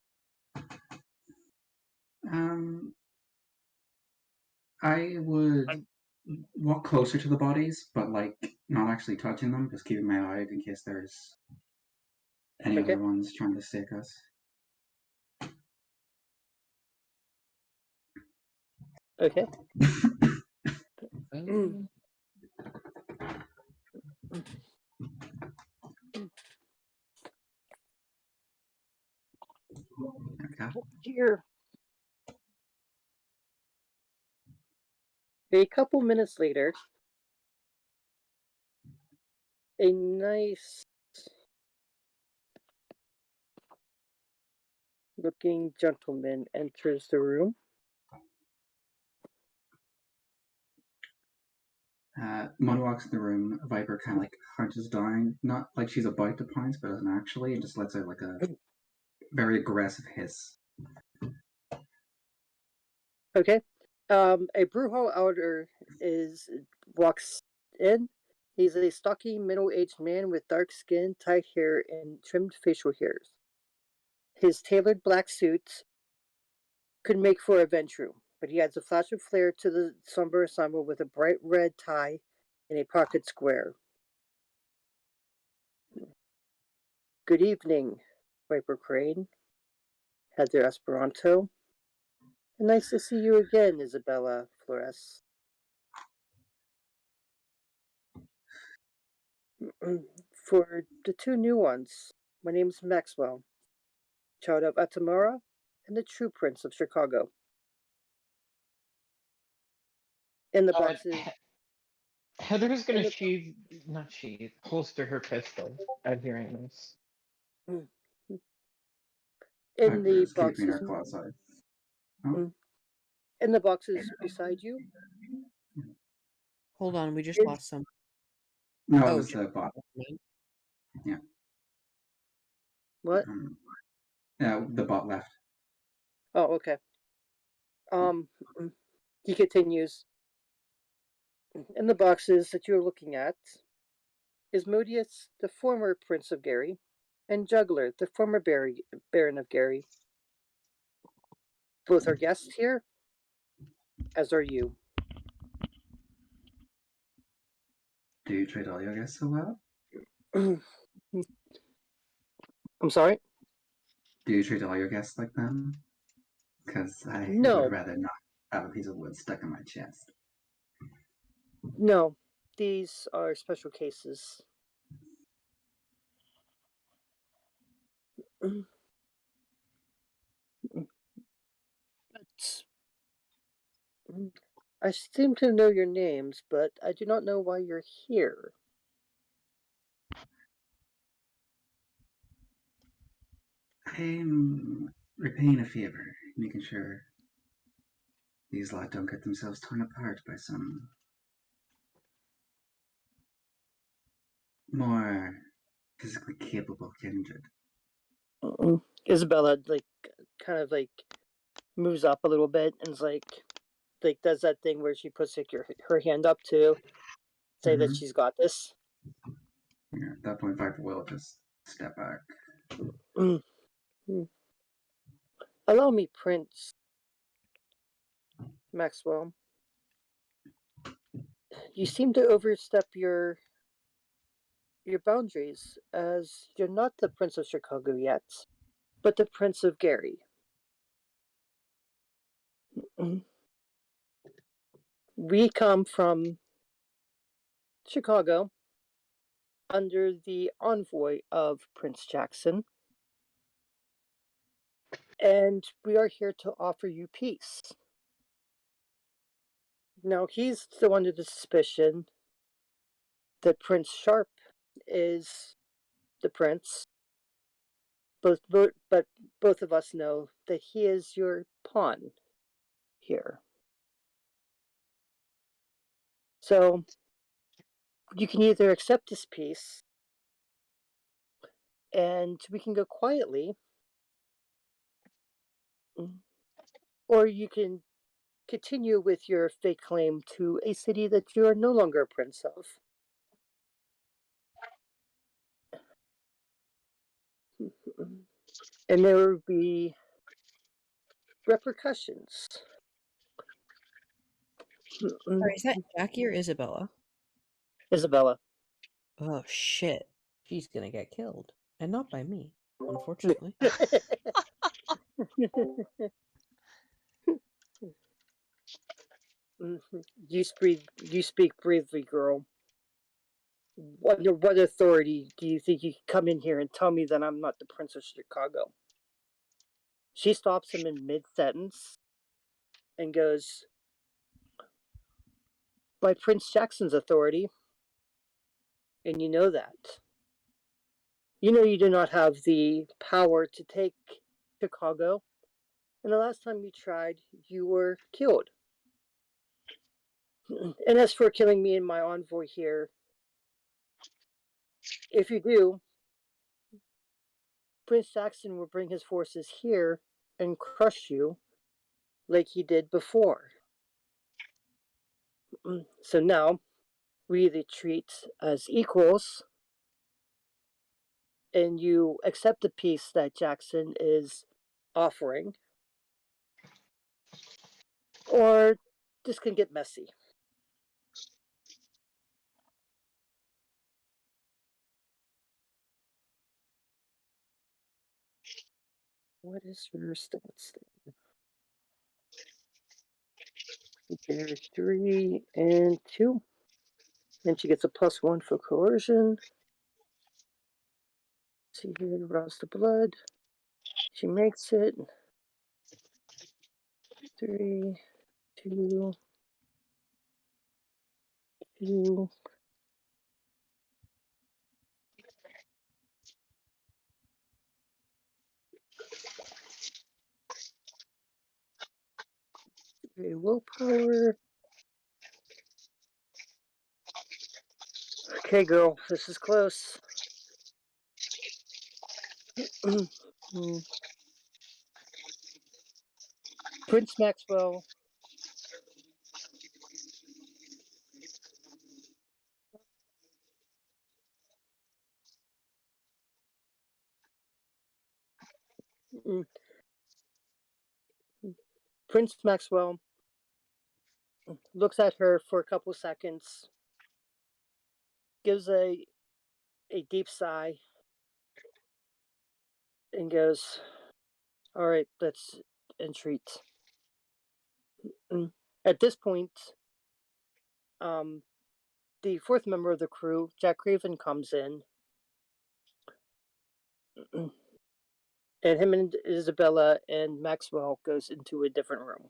I would walk closer to the bodies, but like not actually touching them, just keeping my eye out in case there's any other ones trying to stake us. Okay. Okay. Here. A couple minutes later, a nice looking gentleman enters the room. Mon walks in the room. Viper kind of like hunches down, not like she's about to pounce, but doesn't actually, and just lets out like a very aggressive hiss. Okay. A Brujo Elder walks in. He's a stocky, middle-aged man with dark skin, tight hair, and trimmed facial hairs. His tailored black suit could make for a Ventru, but he adds a flash of flair to the somber ensemble with a bright red tie and a pocket square. Good evening, Viper Crane, Heather Esperanto. Nice to see you again, Isabella Flores. For the two new ones, my name is Maxwell, child of Atamara and the true Prince of Chicago. In the boxes. Heather's gonna holster her pistol at hearing this. In the keeping boxes. her claws out. Oh. In the boxes beside you. Hold on, we just lost some. No, it was the bot. Yeah. What? Yeah, the bot left. Oh, okay. He continues. In the boxes that you're looking at is Modius, the former Prince of Gary, and Juggler, the former Baron of Gary. Both are guests here, as are you. Do you treat all your guests so well? I'm sorry? Do you treat all your guests like them? Because I would No, rather not have a piece of wood stuck in my chest. no. These are special cases. But I seem to know your names, but I do not know why you're here. I'm repaying a favor, making sure these lot don't get themselves torn apart by some more physically capable kindred. Isabella, kind of moves up a little bit and is does that thing where she puts her hand up to say that she's got this. Yeah, at that point, Viper will just step back. Allow me, Prince Maxwell. You seem to overstep your boundaries, as you're not the Prince of Chicago yet, but the Prince of Gary. We come from Chicago under the envoy of Prince Jackson, and we are here to offer you peace. Now, he's still under the suspicion that Prince Sharp is the prince. But both of us know that he is your pawn here. So you can either accept this peace and we can go quietly, or you can continue with your fake claim to a city that you are no longer a prince of. And there will be repercussions. Sorry, is that Jackie or Isabella? Isabella. Oh shit. She's gonna get killed. And not by me, unfortunately. You speak bravely, girl. What authority do you think you can come in here and tell me that I'm not the Prince of Chicago? She stops him in mid-sentence and goes, by Prince Jackson's authority, and you know that. You know you do not have the power to take Chicago, and the last time you tried, you were killed. And as for killing me and my envoy here, if you do, Prince Jackson will bring his forces here and crush you like he did before. So now we either treat as equals and you accept the peace that Jackson is offering, or this can get messy. What is your stats? There's 3 and 2. And she gets a +1 for coercion. See here, rouse the blood. She makes it. 3, 2, 2. Willpower. Okay, girl, this is close. Prince Maxwell Prince Maxwell looks at her for a couple seconds, gives a deep sigh, and goes, "All right, let's entreat." At this point, the fourth member of the crew, Jack Craven, comes in, and him and Isabella and Maxwell goes into a different room.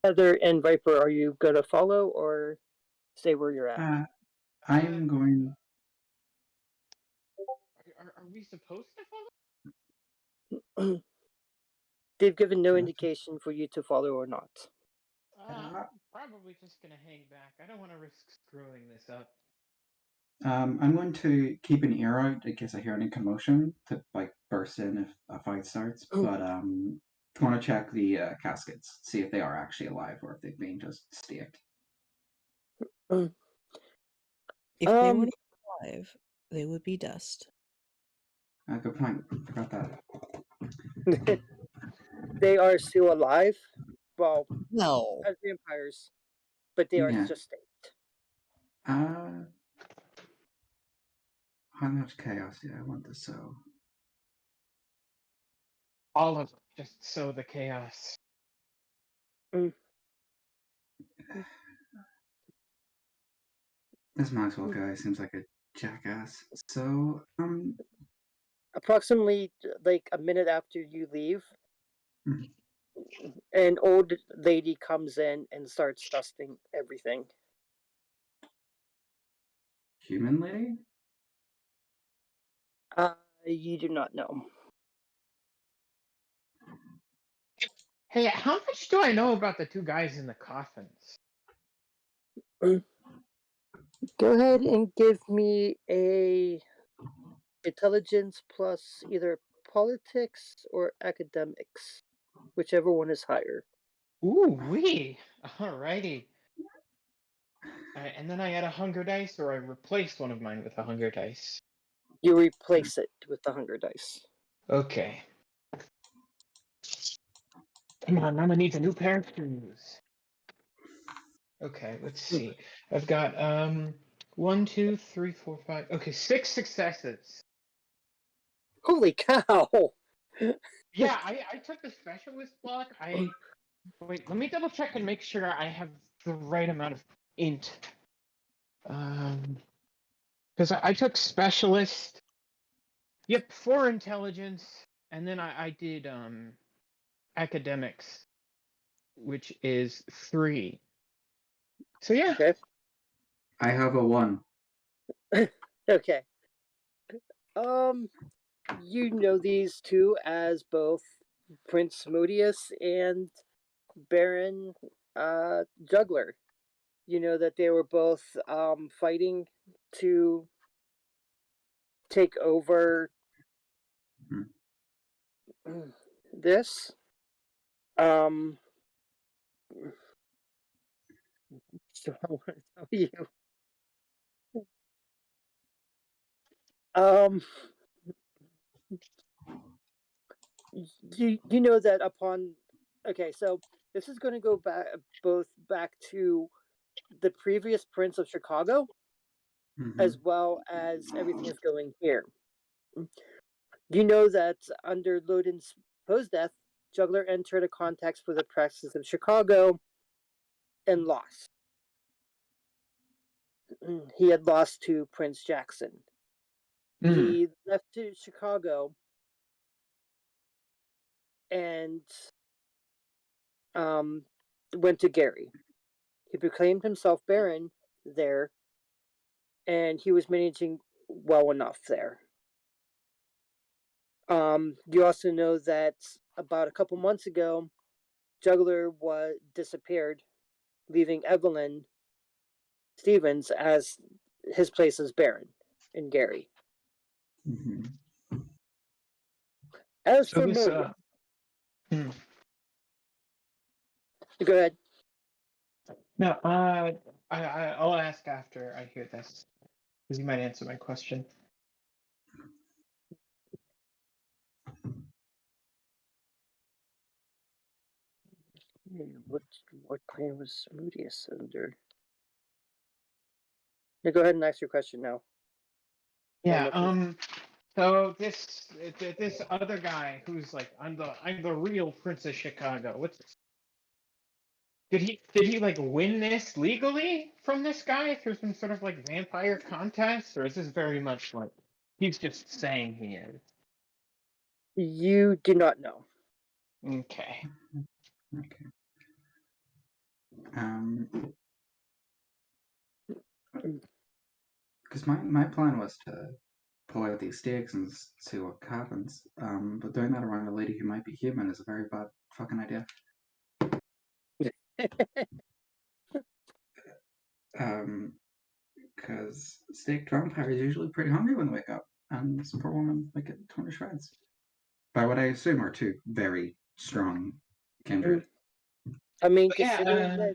Heather and Viper, are you gonna follow or stay where you're at? I'm going. Are we supposed to follow? They've given no Gotcha. indication for you to follow or not. I'm probably just gonna hang back. I don't want to risk screwing this up. I'm going to keep an ear out in case I hear any commotion to like burst in if a fight starts. But I want to check the caskets, see if they are actually alive or if they've been just staked. If they weren't alive, they would be dust. Good point. Forgot that. They are still alive. Well, No. as vampires, but they are Yeah. just staked. How much chaos do I want to sow? All of it. Just sow the chaos. This Maxwell guy seems like a jackass. So, Approximately like a minute after you leave, Mhm. an old lady comes in and starts dusting everything. Human lady? You do not know. Hey, how much do I know about the two guys in the coffins? Go ahead and give me a intelligence plus either politics or academics, whichever one is higher. Ooh wee! Alrighty. And then I add a hunger dice, or I replace one of mine with a hunger dice. You replace it with the hunger dice. Okay. Come on, Mama needs a new pair of shoes. Okay, let's see. I've got 1, 2, 3, 4, 5. Okay, 6 successes. Holy cow! Yeah, I took the specialist block. Wait, let me double check and make sure I have the right amount of int. Because I took specialist. Yep, 4 intelligence, and then I did academics, which is 3. So yeah. Okay. I have a 1. Okay. You know these two as both Prince Modius and Baron Juggler. You know that they were both fighting to take over this. Um, so I want to tell you. Um, you know that upon okay, so this is going to go back to the previous Prince of Chicago, as well as everything is going here. You know that under Loden's post death, Juggler entered a contest for the Praxis of Chicago and lost. He had lost to Prince Jackson. He left to Chicago and went to Gary. He proclaimed himself Baron there, and he was managing well enough there. You also know that about a couple months ago, Juggler was disappeared, leaving Evelyn Stevens as his place as Baron in Gary. As So for this Modius, hmm. go ahead. No, I'll ask after I hear this. Because you might answer my question. What plan was Moodius under? Yeah, go ahead and ask your question now. Yeah. So this other guy who's like, I'm the real Prince of Chicago. What's did he like win this legally from this guy through some sort of like vampire contest, or is this very much like he's just saying he is? You do not know. Okay. Okay. Because my plan was to pull out these stakes and see what happens. But doing that around a lady who might be human is a very bad fucking idea. Because staked vampires are usually pretty hungry when they wake up, and some poor woman might get torn to shreds by what I assume are two very strong kindred. I mean, Yeah.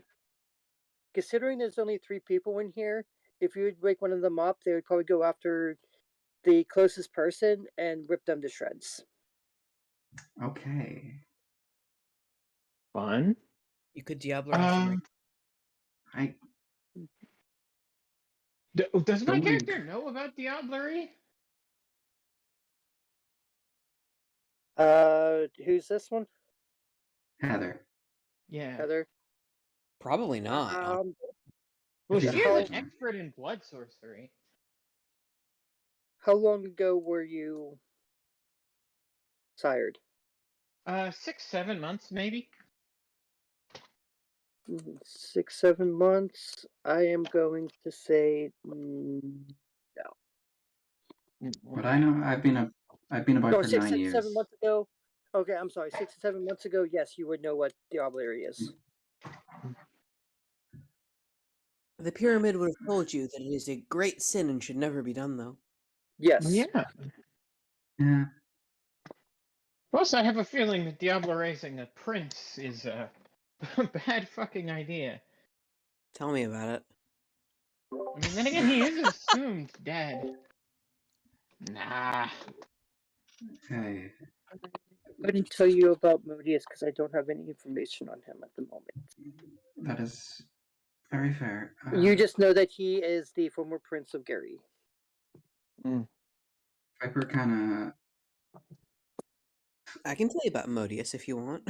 considering there's only 3 people in here, if you would wake one of them up, they would probably go after the closest person and rip them to shreds. Okay. Fun. You could diablerize them. I Does my Don't character think- know about diablerie? Who's this one? Heather. Yeah. Heather? Probably not. Well, She's she a is an sorcerer. expert in blood sorcery. How long ago were you sired? 6-7 months maybe. 6, 7 months. I am going to say no. But I know I've been a boy No, for 6, 9 years. 7 months ago. Okay, I'm sorry. 6 to 7 months ago, yes, you would know what diablerie is. The pyramid would have told you that it is a great sin and should never be done, though. Yes. Yeah. Yeah. Plus, I have a feeling that diablerizing a prince is a bad fucking idea. Tell me about it. I mean, then again, he is assumed dead. Nah. Hey. I couldn't tell you about Modius because I don't have any information on him at the moment. That is very fair. You just know that he is the former Prince of Gary. Viper kind I can tell you about Modius if you want.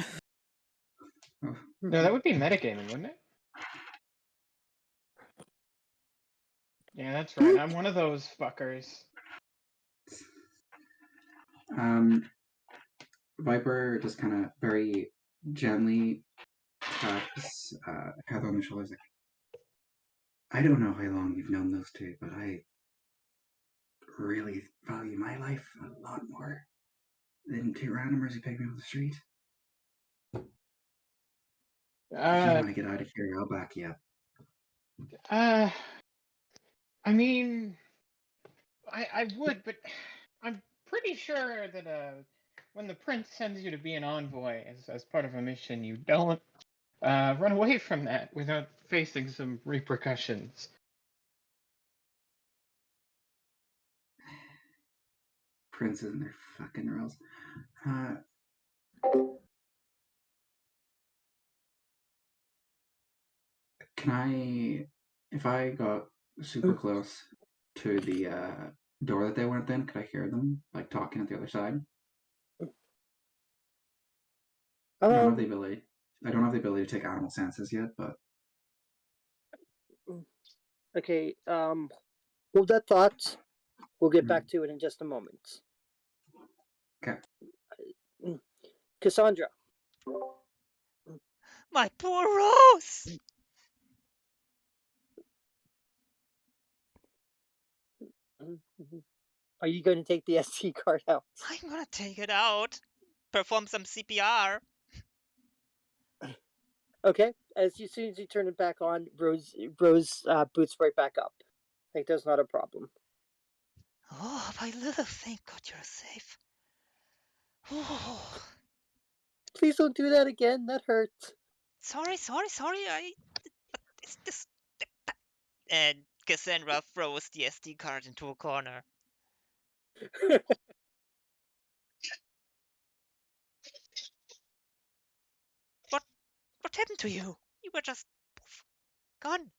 of. No, that would be metagaming, wouldn't it? Yeah, that's right. I'm one of those fuckers. Viper just kind of very gently taps Heather on the shoulders, like, I don't know how long you've known those two, but I really value my life a lot more than 2 randomers who pick me off the street. If you want to get out of here, I'll back you up. I mean, I would, but I'm pretty sure that when the prince sends you to be an envoy as part of a mission, you don't run away from that without facing some repercussions. Princes and their fucking rules. Can I, if I got super close to the door that they went in, could I hear them like talking at the other side? I don't have the ability. I don't have the ability to take animal senses yet, but Okay, hold that thought. We'll get back to it in just a moment. Okay. Cassandra. My poor Rose! Are you going to take the SD card out? I'm gonna take it out. Perform some CPR. Okay, as soon as you turn it back on, Rose boots right back up. Like there's not a problem. Oh, my love, thank God you're safe. Oh, Please don't do that again. That hurt. sorry. It's this. And Cassandra throws the SD card into a corner. What happened to you? You were just gone.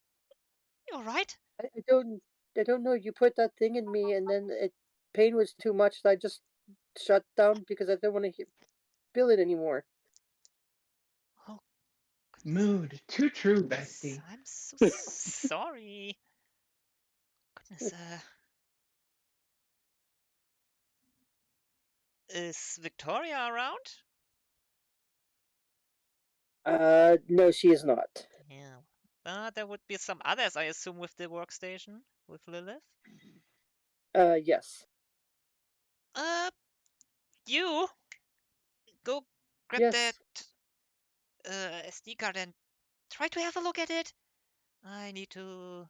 You alright? I don't know. You put that thing in me, and then pain was too much. So I just shut down because I didn't want to feel it anymore. Oh, Mood. Too true, bestie. I'm so sorry. Goodness, is Victoria around? No, she is not. Yeah. There would be some others, I assume, with the workstation, with Lilith. Yes. You go grab Yes. that SD card and try to have a look at it. I need to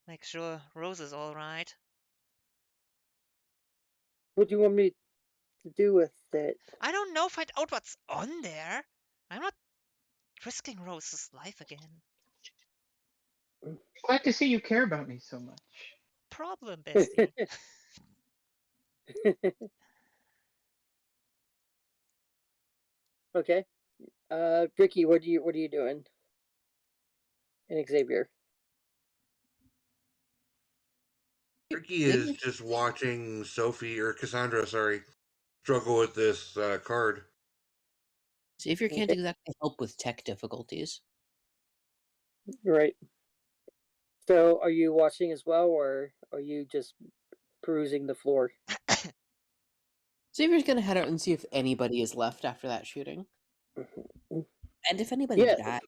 make sure Rose is alright. What do you want me to do with it? I don't know, find out what's on there. I'm not risking Rose's life again. Glad to see you care about me so much. Problem, bestie. Okay. Ricky, what are you doing? And Xavier. Ricky is just watching Sophie or Cassandra, sorry, struggle with this card. Xavier can't Okay. exactly help with tech difficulties. Right. So, are you watching as well, or are you just perusing the floor? Xavier's gonna head out and see if anybody is left after that shooting. And if anybody Yeah. died.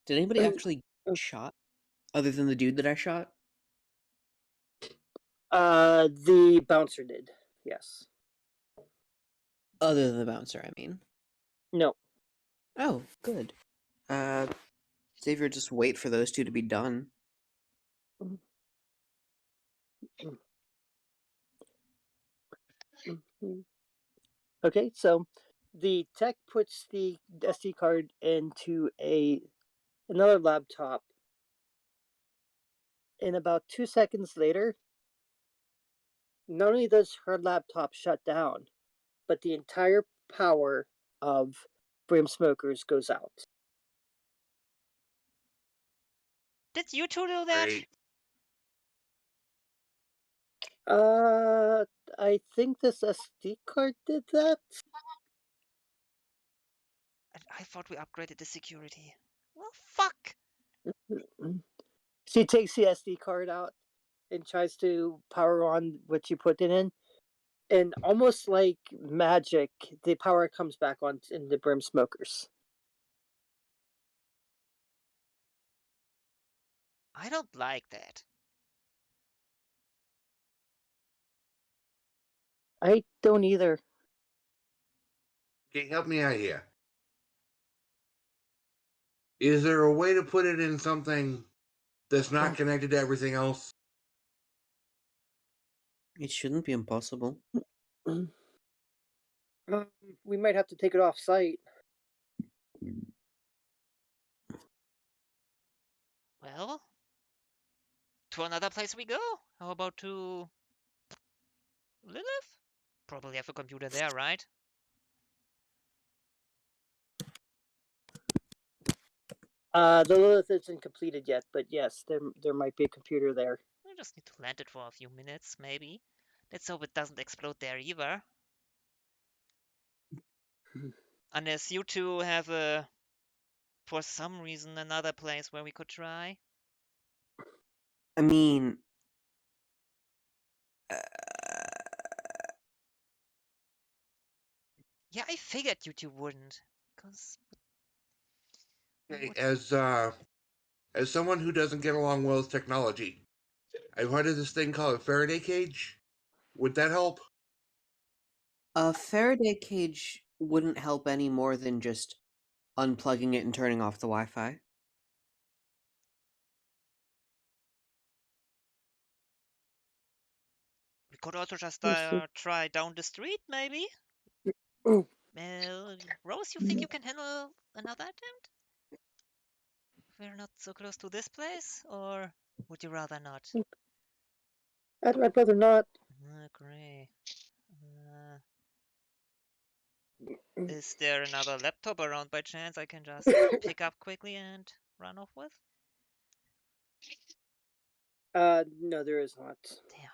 Did anybody actually get shot? Other than the dude that I shot? The bouncer did. Yes. Other than the bouncer, I mean. No. Oh, good. Xavier, just wait for those two to be done. Okay, so the tech puts the SD card into another laptop. And about 2 seconds later, not only does her laptop shut down, but the entire power of Brim Smokers goes out. Did you two do that? Great. I think this SD card did that. I thought we upgraded the security. Well, fuck! She takes the SD card out and tries to power on what you put it in. And almost like magic, the power comes back on in the Brim Smokers. I don't like that. I don't either. Okay, help me out here. Is there a way to put it in something that's not connected to everything else? It shouldn't be impossible. We might have to take it off site. Well, to another place we go. How about to Lilith? Probably have a computer there, right? The Lilith isn't completed yet, but yes, there might be a computer there. We just need to land it for a few minutes, maybe. Let's hope it doesn't explode there either. Unless you two have for some reason, another place where we could try. I mean... Yeah, I figured you two wouldn't. Because... Okay, as someone who doesn't get along well with technology, I've heard of this thing called a Faraday cage. Would that help? A Faraday cage wouldn't help any more than just unplugging it and turning off the Wi-Fi. We could also just Let's see. try down the street, maybe? Oh. Well, Rose, you think you can handle another attempt? We're not so close to this place, or Would you rather not? I'd rather not. Agree. Is there another laptop around by chance I can just pick up quickly and run off with? No, there is not. Damn.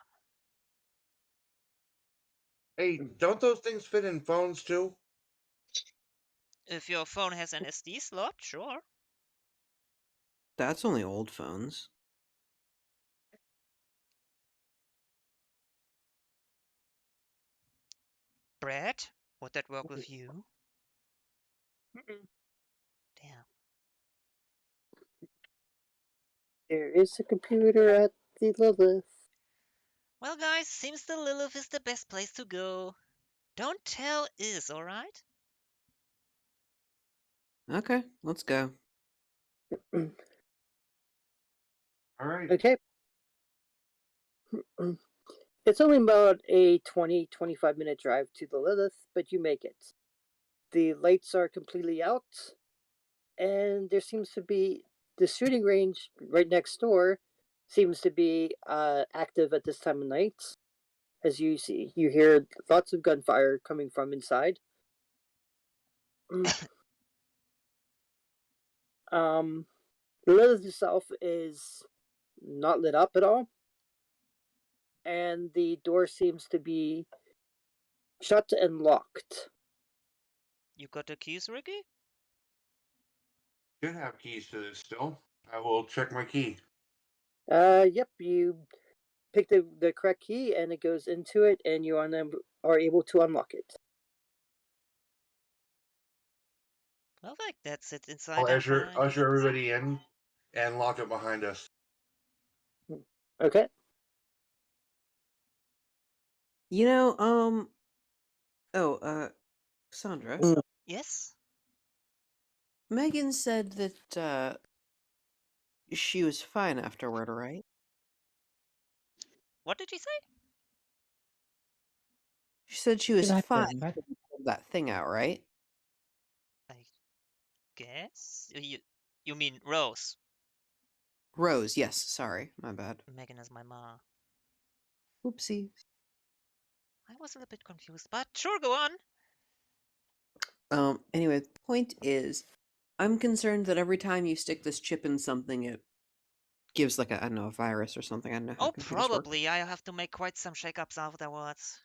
Hey, don't those things fit in phones too? If your phone has an SD slot, sure. That's only old phones. Brad, would that work with you? Mm-mm. Damn. There is a computer at the Lilith. Well, guys, seems the Lilith is the best place to go. Don't tell Is, alright? Okay, let's go. All right. Okay. It's only about a 20-25 minute drive to the Lilith, but you make it. The lights are completely out, and there seems to be the shooting range right next door seems to be active at this time of night. As you see, you hear lots of gunfire coming from inside. The Lilith itself is not lit up at all, and the door seems to be shut and locked. You got the keys, Ricky? Should have keys to this still. I will check my key. Yep, you pick the correct key and it goes into it, and you are able to unlock it. Perfect, that's it inside I'll and usher fine. everybody in and lock it behind us. Okay. You know, Sandra, Yes? Megan said that she was fine afterward, right? What did she say? She said she was Did I fine turn back? after we pulled that thing out, right? I guess? You mean Rose? Rose, yes, sorry, my bad. Megan is my ma. Oopsie. I was a little bit confused, but sure, go on. Anyway, the point is, I'm concerned that every time you stick this chip in something, it gives like a, I don't know, a virus or something. I don't know how Oh, computers work. probably. I have to make quite some shakeups afterwards.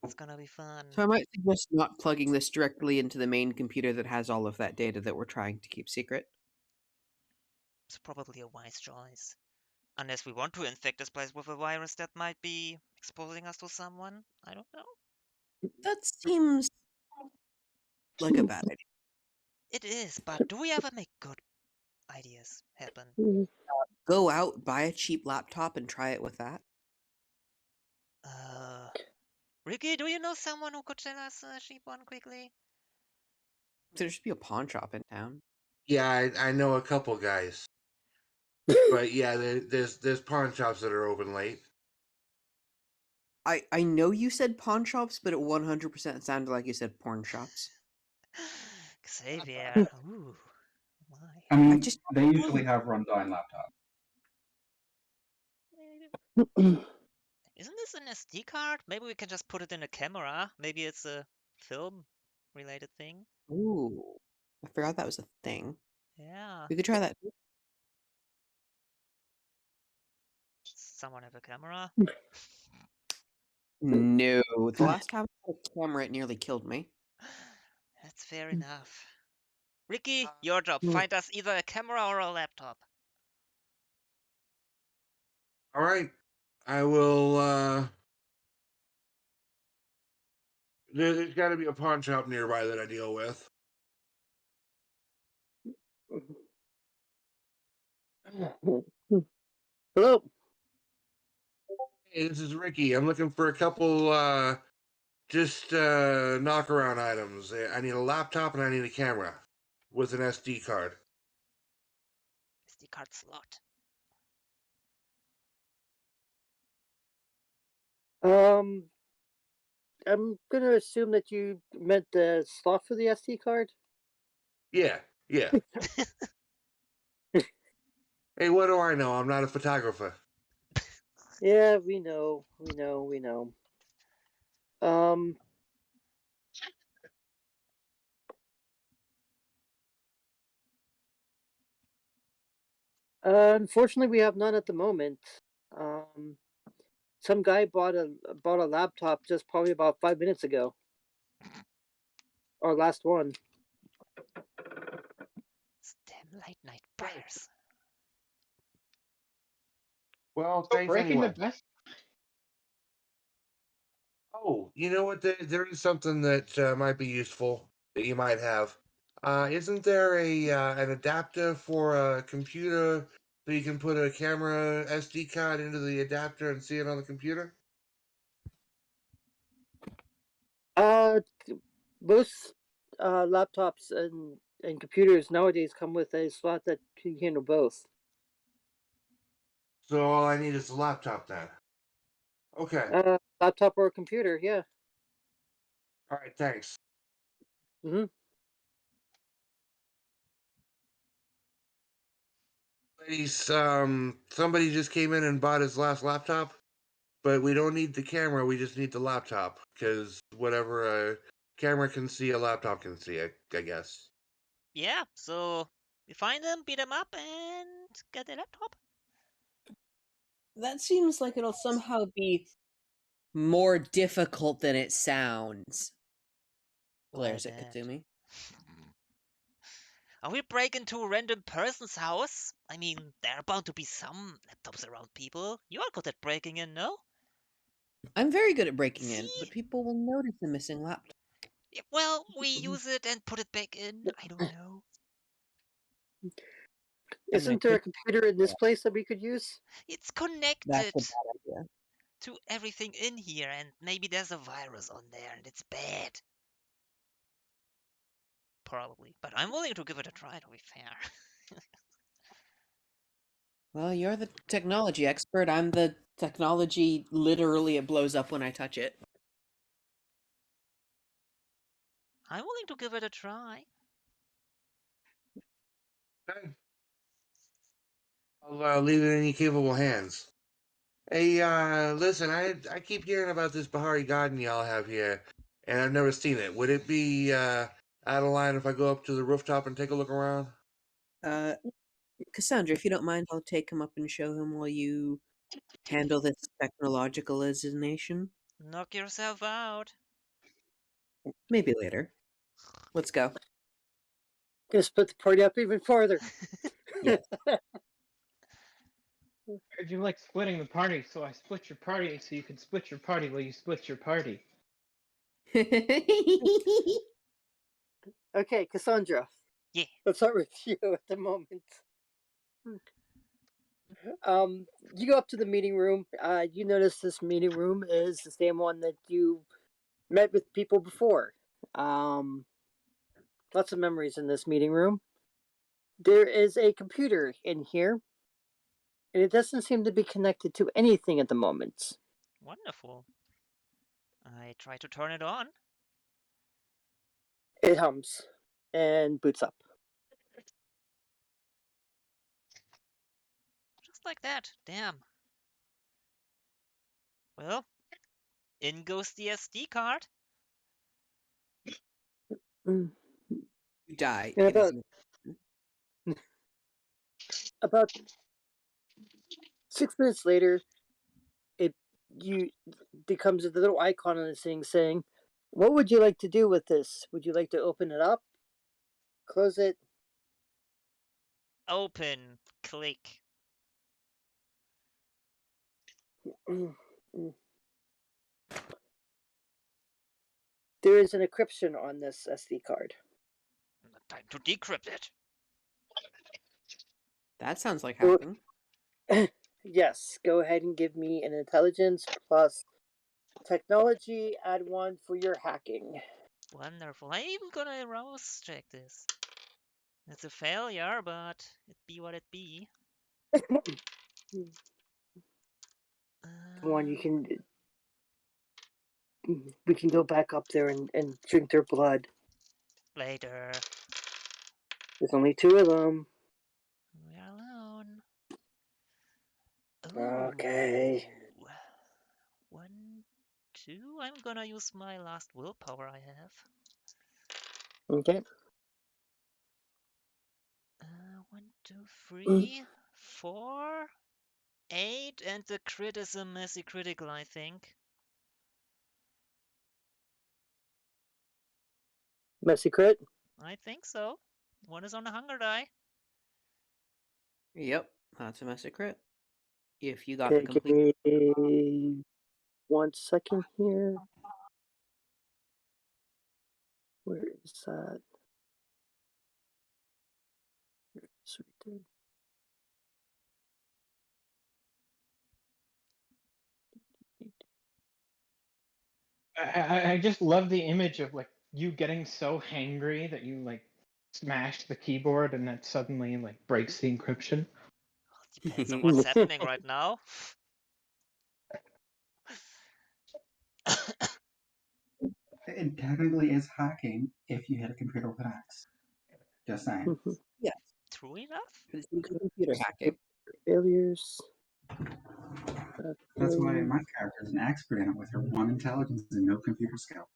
It's gonna be fun. So I might suggest not plugging this directly into the main computer that has all of that data that we're trying to keep secret. It's probably a wise choice. Unless we want to infect this place with a virus that might be exposing us to someone. I don't know. That seems like a bad idea. It is, but do we ever make good ideas happen? Go out, buy a cheap laptop, and try it with that. Ricky, do you know someone who could sell us a cheap one quickly? There should be a pawn shop in town. Yeah, I know a couple guys. But yeah, there's pawn shops that are open late. I know you said pawn shops, but it 100% sounded like you said porn shops. Xavier. Ooh, my. I mean, just- they usually have rundown laptops. Isn't this an SD card? Maybe we can just put it in a camera. Maybe it's a film-related thing. Ooh, I forgot that was a thing. Yeah. We could try that. Someone have a camera? No, the last time I had a camera, it nearly killed me. That's fair enough. Ricky, your job. Find us either a camera or a laptop. All right, I will. There's got to be a pawn shop nearby that I deal with. Hello. Hey, this is Ricky. I'm looking for a couple just knock around items. I need a laptop and I need a camera with an SD card. SD card slot. I'm gonna assume that you meant the slot for the SD card. Yeah, yeah. Hey, what do I know? I'm not a photographer. Yeah, we know. Um, unfortunately, we have none at the moment. Um, some guy bought a laptop just probably about 5 minutes ago. Our last one. It's damn late night buyers. Well, So thanks breaking anyway. the best. Oh, you know what? There is something that might be useful that you might have. Isn't there an adapter for a computer so you can put a camera SD card into the adapter and see it on the computer? Uh, most laptops and computers nowadays come with a slot that can handle both. So all I need is a laptop then. Okay. Laptop or a computer, yeah. All right. Thanks. Hmm. Ladies, somebody just came in and bought his last laptop, but we don't need the camera. We just need the laptop because whatever a camera can see, a laptop can see. I guess. Yeah, so we find them, beat them up, and get a laptop. That seems like it'll somehow be more difficult than it sounds. Why Glares at that? Katsumi. Are we breaking into a random person's house? I mean, there are bound to be some laptops around people. You're good at breaking in, no? I'm very good at breaking See? in, but people will notice a missing laptop. Yeah, well, we use it and put it back in. I don't know. I mean, I Isn't there a could. computer in this place that we could use? It's That's connected a bad idea. to everything in here, and maybe there's a virus on there, and it's bad. Probably. But I'm willing to give it a try, to be fair. Well, you're the technology expert. I'm the technology. Literally, it blows up when I touch it. I'm willing to give it a try. Okay. I'll leave it in your capable hands. Hey, listen, I keep hearing about this Bahari garden y'all have here, and I've never seen it. Would it be out of line if I go up to the rooftop and take a look around? Uh, Cassandra, if you don't mind, I'll take him up and show him while you handle this technological hallucination. Knock yourself out. Maybe later. Let's go. Gonna split the party up even farther. Yes. Heard you like splitting the party, so I split your party so you can split your party while you split your party. Okay, Cassandra. Yeah. Let's start with you at the moment. You go up to the meeting room. You notice this meeting room is the same one that you met with people before. Lots of memories in this meeting room. There is a computer in here, and it doesn't seem to be connected to anything at the moment. Wonderful. I try to turn it on. It hums and boots up. Just like that. Damn. Well, in goes the SD card. Mm. You die. And It is. about 6 minutes later, it you becomes a little icon on the thing saying, "What would you like to do with this? Would you like to open it up, close it?" Open. Click. There is an encryption on this SD card. Time to decrypt it. That sounds like Go- hacking. Yes, go ahead and give me an intelligence plus technology. Add one for your hacking. Wonderful. I'm even gonna arouse check this. It's a failure, but it be what it be. Come on, you can. We can go back up there and drink their blood. Later. There's only two of them. We are alone. Okay. Ooh. 1, 2. I'm gonna use my last willpower I have. Okay. 1, 2, 3, 4, 8, and the crit is a messy critical, I think. Messy crit. I think so. One is on a hunger die. Yep, that's a messy crit. If you got the Okay, give complete. me 1 second here. Where is that? It's right there. I just love the image of like you getting so hangry that you like smashed the keyboard and that suddenly like breaks the encryption. Depends on what's happening right now. It technically is hacking if you hit a computer with an axe. Just saying. Yes, True enough. it's computer hacking. Failures. That's why Okay. my character is an expert in it with her 1 intelligence and no computer skill.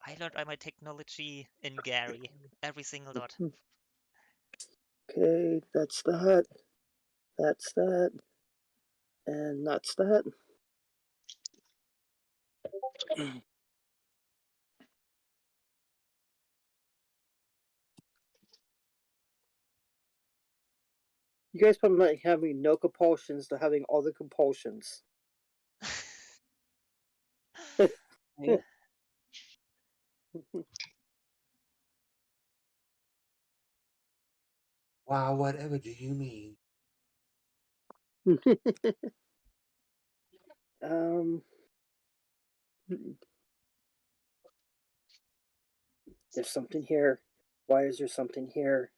I learned all my technology in Gary. Every single dot. Okay, that's that. That's that. And that's that. You guys from like having no compulsions to having all the compulsions. Right? Wow, whatever do you mean? um, there's something here. Why is there something here?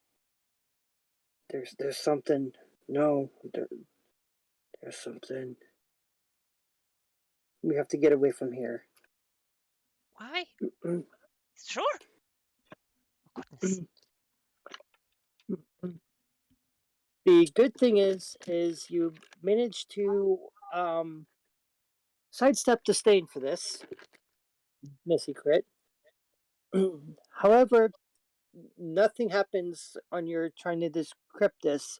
There's something. No, there's something. We have to get away from here. Why? Mm, Sure. Oh, goodness. The good thing is you managed to sidestep the stain for this missy crit. However, nothing happens on your trying to decrypt this,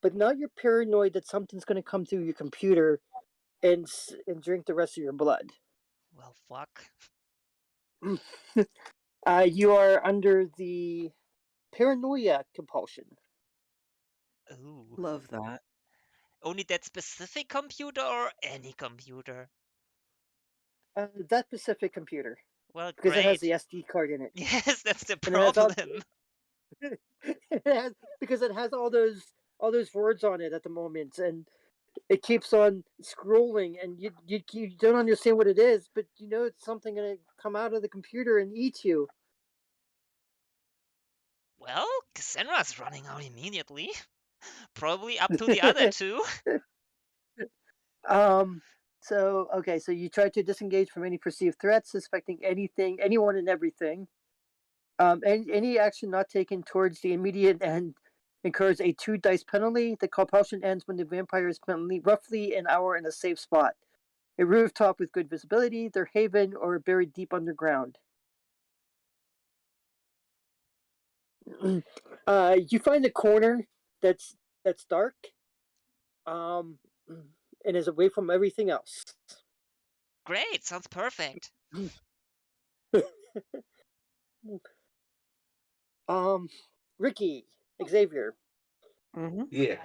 but now you're paranoid that something's going to come through your computer and drink the rest of your blood. Well, fuck. You are under the paranoia compulsion. Ooh. Love that. Only that specific computer or any computer? That specific computer, Well, because it has the great. SD card in it, Yes, that's the and it has all problem. it has, because it has all those words on it at the moment, and it keeps on scrolling, and you don't understand what it is, but you know it's something gonna come out of the computer and eat you. Well, Cassandra's running out immediately. Probably up to the other two. um. So okay, so you try to disengage from any perceived threats, suspecting anything, anyone, and everything. Any action not taken towards the immediate end incurs a 2 dice penalty. The compulsion ends when the vampire is spent roughly an hour in a safe spot, a rooftop with good visibility, their haven, or buried deep underground. You find a corner that's dark, um, and is away from everything else. Great, sounds perfect. Ricky, Xavier, Mm-hmm. Yeah.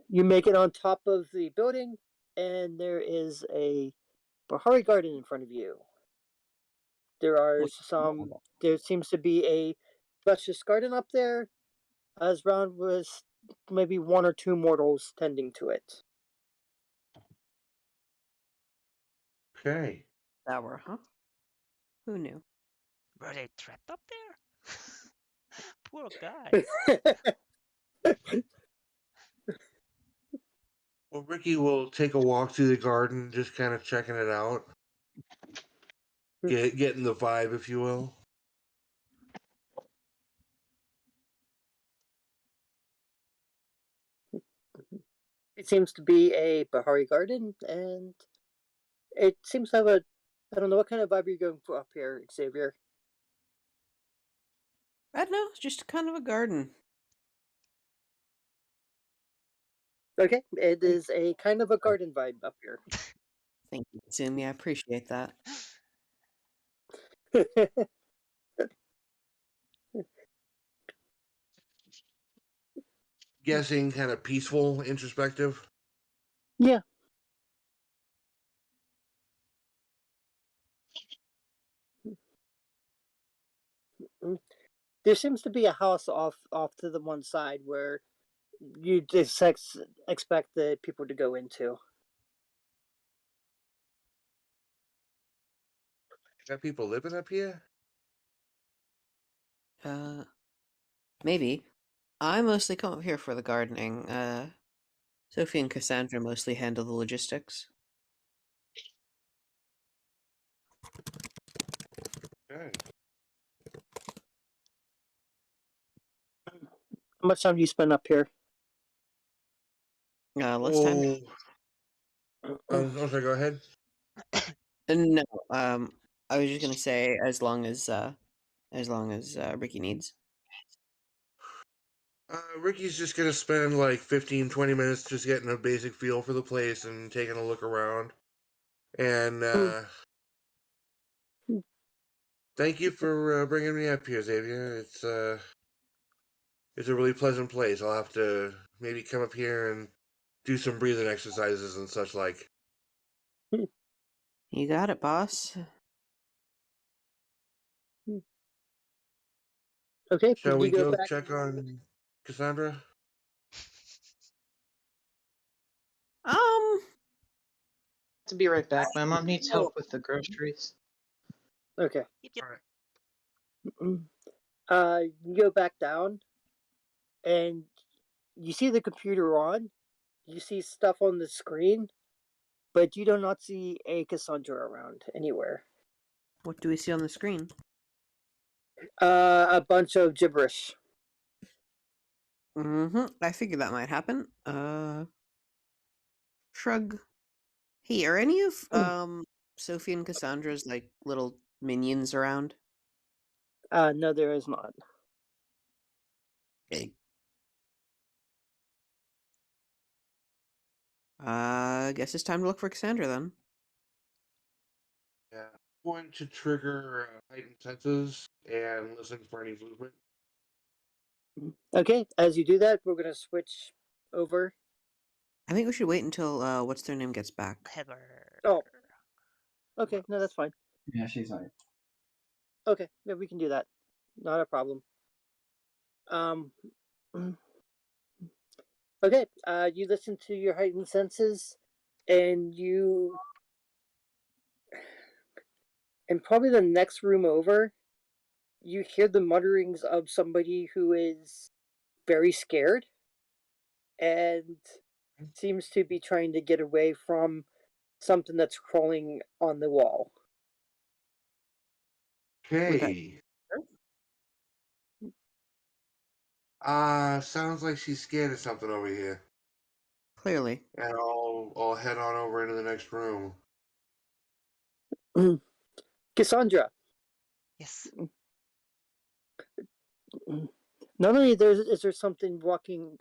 you make it on top of the building, and there is a Bahari garden in front of you. There seems to be a luscious garden up there, as round with maybe 1 or 2 mortals tending to it. Okay. Sour, huh? Who knew? Were they trapped up there? Poor guys. Well, Ricky will take a walk through the garden, just kind of checking it out, getting the vibe, if you will. It seems to be a Bahari garden, and it seems to have a. I don't know what kind of vibe you're going for up here, Xavier. I don't know. It's just kind of a garden. Okay, it is a kind of a garden vibe up here. Thank you, Zumi. I appreciate that. Guessing kind of peaceful, introspective. Yeah. There seems to be a house off to the one side where you just expect the people to go into. Got people living up here? Maybe. I mostly come up here for the gardening. Sophie and Cassandra mostly handle the logistics. Okay. How much time do you spend up here? Less time. I'm sorry, go ahead. No. I was just gonna say as long as Ricky needs. Ricky's just gonna spend like 15, 20 minutes just getting a basic feel for the place and taking a look around. And thank you for bringing me up here, Xavier. It's a really pleasant place. I'll have to maybe come up here and do some breathing exercises and such like. You got it, boss. Okay, Shall we you go go back. check on Cassandra? Um, To be right back. My mom needs help with the groceries. Okay. Yep. All right. You go back down, and you see the computer on. You see stuff on the screen, but you do not see a Cassandra around anywhere. what do we see on the screen? A bunch of gibberish. I figured that might happen. Shrug. Hey, are any of Sophie and Cassandra's like little minions around? No, there is not. Okay. Guess it's time to look for Cassandra then. Yeah. I'm going to trigger heightened senses and listen for any movement. Okay, as you do that, we're gonna switch over. I think we should wait until what's their name gets back. Heather. Oh, okay, no, that's fine. Yeah, she's like, Okay, yeah, we can do that. Not a problem. Okay, you listen to your heightened senses, and you, and probably the next room over, you hear the mutterings of somebody who is very scared and seems to be trying to get away from something that's crawling on the wall. Would that Okay. Sounds like she's scared of something over here. clearly? And I'll head on over into the next room. Cassandra, Yes. not only is there something walking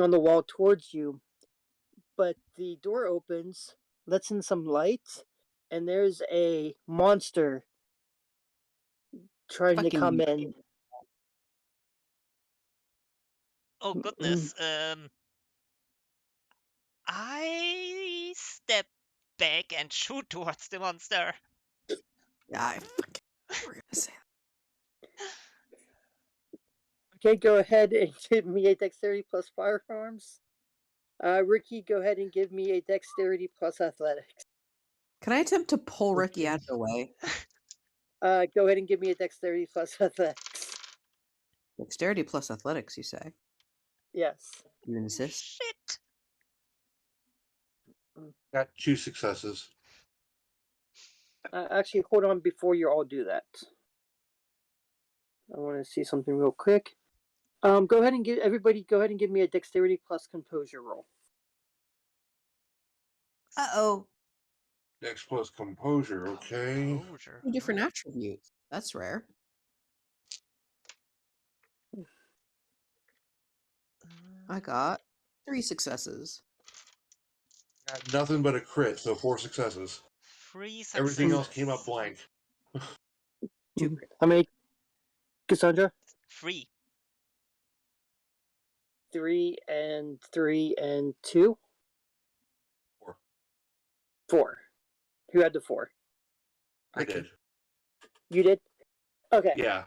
on the wall towards you, but the door opens, lets in some light, and there's a monster trying to come Fucking in. Oh goodness. I step back and shoot towards the monster. yeah, I fucking we're gonna say Okay, go ahead and give me a dexterity plus firearms. Ricky, go ahead and give me a dexterity plus athletics. Can I attempt to pull Ricky out of the way? Go ahead and give me a dexterity plus athletics. Dexterity plus athletics, you say? Yes. You insist? Shit. Got 2 successes. Actually, hold on before you all do that. I want to see something real quick. Go ahead and give me a dexterity plus composure roll. Uh-oh. Dex plus composure, okay. Composure. Two different attributes. That's rare. I got 3 successes. Got nothing but a crit, so 4 successes. 3 successes. Everything else came up blank. 2 crit. How many, Cassandra? 3. 3 and 3 and 2? 4. 4. Who had the 4? I did. You did? Okay. Yeah.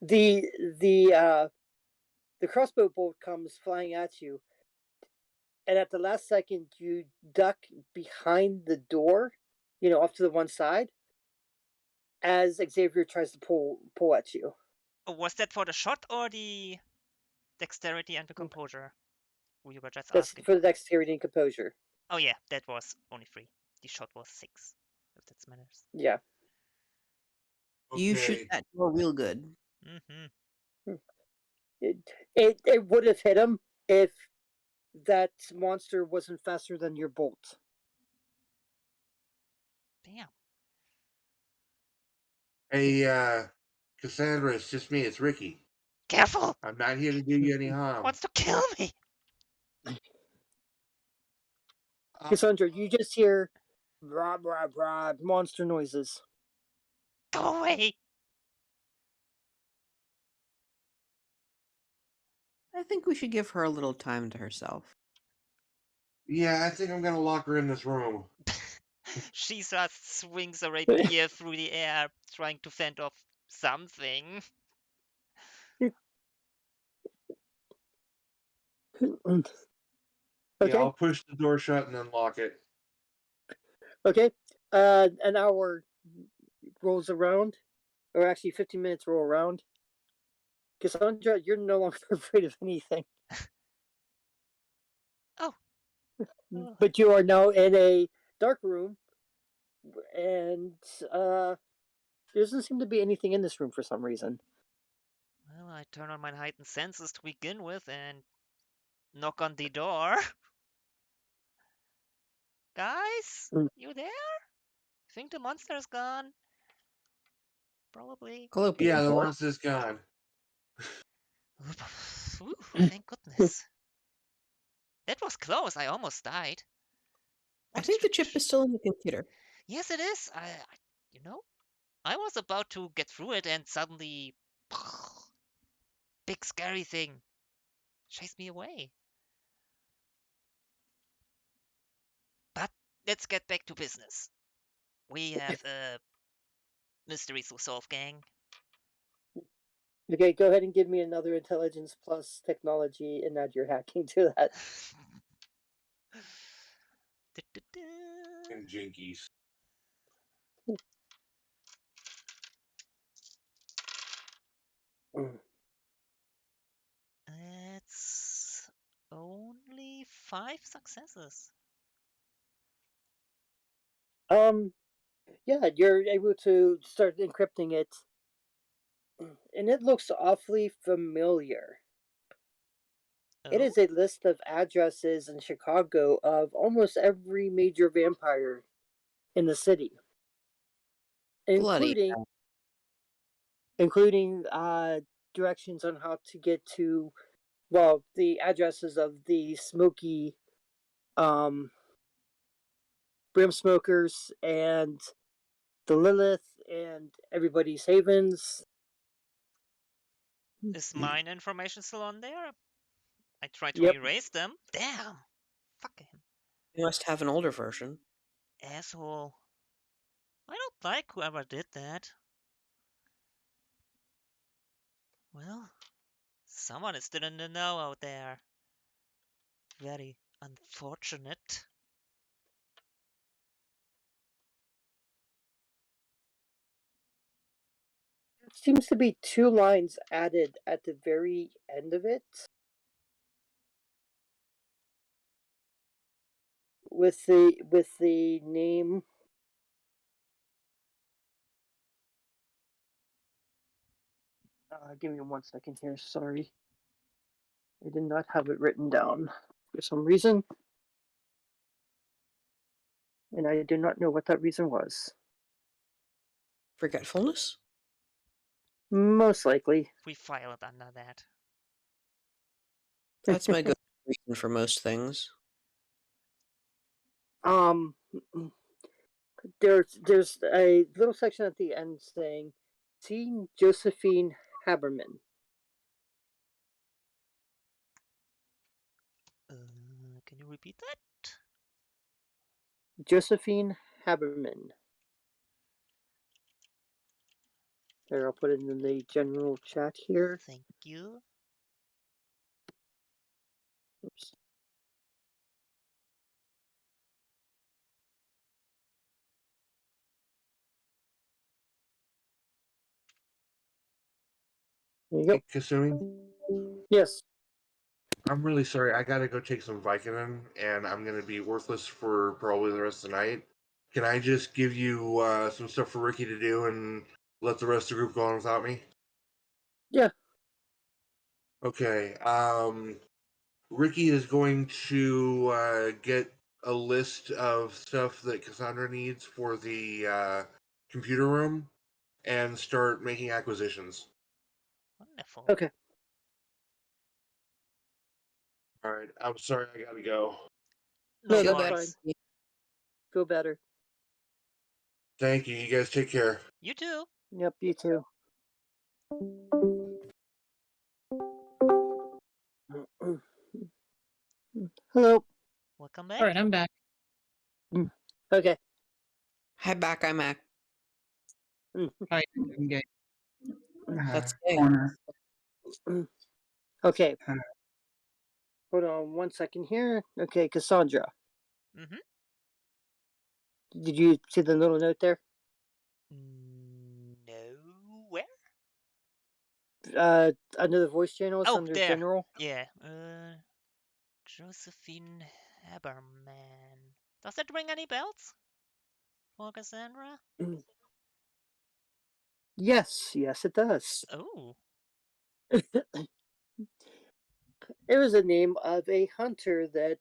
The crossbow bolt comes flying at you, and at the last second you duck behind the door, off to the one side, as Xavier tries to pull at you. Oh, was that for the shot or the dexterity and the composure? We were just That's asking. for the dexterity and composure. Oh yeah, that was only 3. The shot was 6. If that matters. Yeah. Okay. You shoot that door real good. Mm-hmm. It would have hit him if that monster wasn't faster than your bolt. Damn. Hey, Cassandra, it's just me. It's Ricky. Careful! I'm not here to do you any harm. Wants to kill me. Cassandra, you just hear rah, rah, rah, monster noises. Go away. I think we should give her a little time to herself. Yeah, I think I'm gonna lock her in this room. She just swings a rapier through the air, trying to fend off something. Okay. Yeah, I'll push the door shut and then lock it. Okay. An hour rolls around, or actually 15 minutes roll around. Cassandra, you're no longer afraid of anything. Oh. But you are now in a dark room, and there doesn't seem to be anything in this room for some reason. Well, I turn on my heightened senses to begin with and knock on the door. Guys, you there? Think the monster's gone? Probably. Yeah, the monster's gone. Ooh, thank goodness. That was close. I almost died. I think the chip is still in the computer. Yes, it is. I was about to get through it and suddenly, big scary thing chased me away. But let's get back to business. We have a mystery to solve, gang. Okay, go ahead and give me another intelligence plus technology and add your hacking to that. And jinkies. It's only 5 successes. Yeah, you're able to start encrypting it, and it looks awfully familiar. It is a list of addresses in Chicago of almost every major vampire in the city, Bloody including directions on how to get to, the addresses of the smoky brim smokers and the Lilith and everybody's havens. Is mine information still on there? I tried to Yep. erase them. Damn. Fuck him. You must have an older version. Asshole. I don't like whoever did that. Well, someone is still in the know out there. Very unfortunate. There seems to be 2 lines added at the very end of it. With the name. Give me 1 second here. Sorry. I did not have it written down for some reason. And I do not know what that reason was. Forgetfulness? Most likely. We filed under that. That's my good reason for most things. There's a little section at the end saying, "See Josephine Haberman." Can you repeat that? Josephine Haberman. There, I'll put it in the general chat here. Thank you. Oops. There you go. Hey, Kasumi, Yes. I'm really sorry. I gotta go take some Vicodin, and I'm gonna be worthless for probably the rest of the night. Can I just give you some stuff for Ricky to do and let the rest of the group go on without me? Yeah. Okay. Ricky is going to get a list of stuff that Cassandra needs for the computer room and start making acquisitions. Wonderful. Okay. All right. I'm sorry. I gotta go. No, Feel that's better. fine. Feel better. Thank you. You guys take care. You too. Yep, you too. Hello. Welcome back. All right, I'm back. Okay. Hi, back. I'm back. All right, I'm good. That's gay. Corner. Okay. Uh, Hold on 1 second here. Okay, Cassandra. Mm-hmm. Did you see the little note there? No. Where? Under the voice channel, it's Oh, under there. general. Yeah. Josephine Haberman. Does that ring any bells for Cassandra? Yes, it does. Oh. It was the name of a hunter that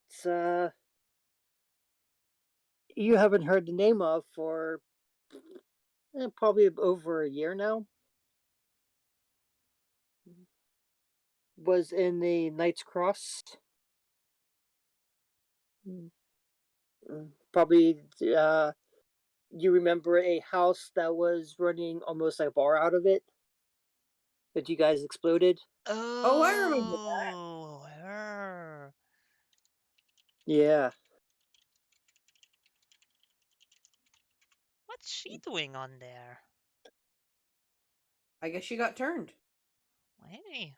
you haven't heard the name of for probably over a year now. Was in the Knight's Cross. Probably you remember a house that was running almost like a bar out of it that you guys exploded? Oh, I remember that. her. Yeah. What's she doing on there? I guess she got turned. Hey.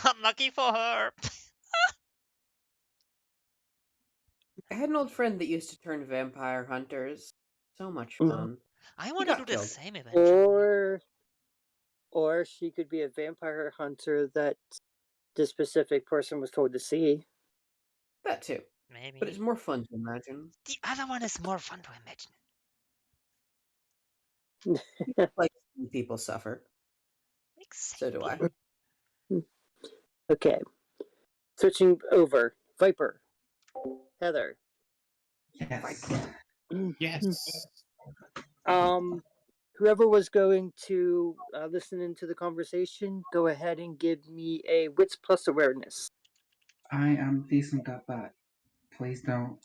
Unlucky for her. I had an old friend that used to turn vampire hunters. So much Mhm. fun. I want to do got the killed. same eventually. Or she could be a vampire hunter that this specific person was told to see. That too. Maybe. But it's more fun to imagine. The other one is more fun to imagine. Like seeing people suffer. Exactly. So do I. Okay. Switching over. Viper. Heather. yes. Yes. Whoever was going to listen into the conversation, go ahead and give me a wits plus awareness. I am decent at that. Please don't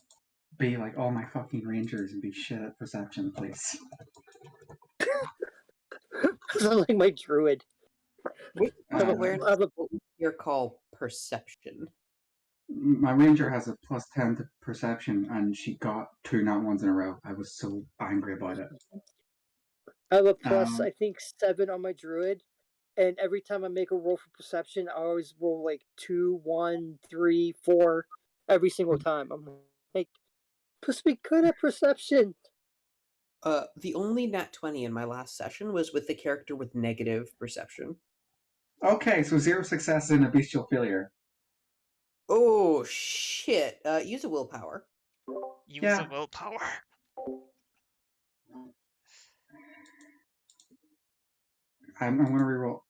be like all my fucking rangers and be shit at perception, please. Sounds like my druid. What's I have a- awareness? I have a- What we here call perception. My ranger has a +10 to perception, and she got 2 not ones in a row. I was so angry about it. I have a plus, Um, I think, 7 on my druid. And every time I make a roll for perception, I always roll like 2, 1, 3, 4 every single time. I'm like, supposed to be good at perception. The only nat 20 in my last session was with the character with negative perception. Okay, so 0 success and a bestial failure. Oh shit! Use a willpower. Use a willpower. I'm going to reroll.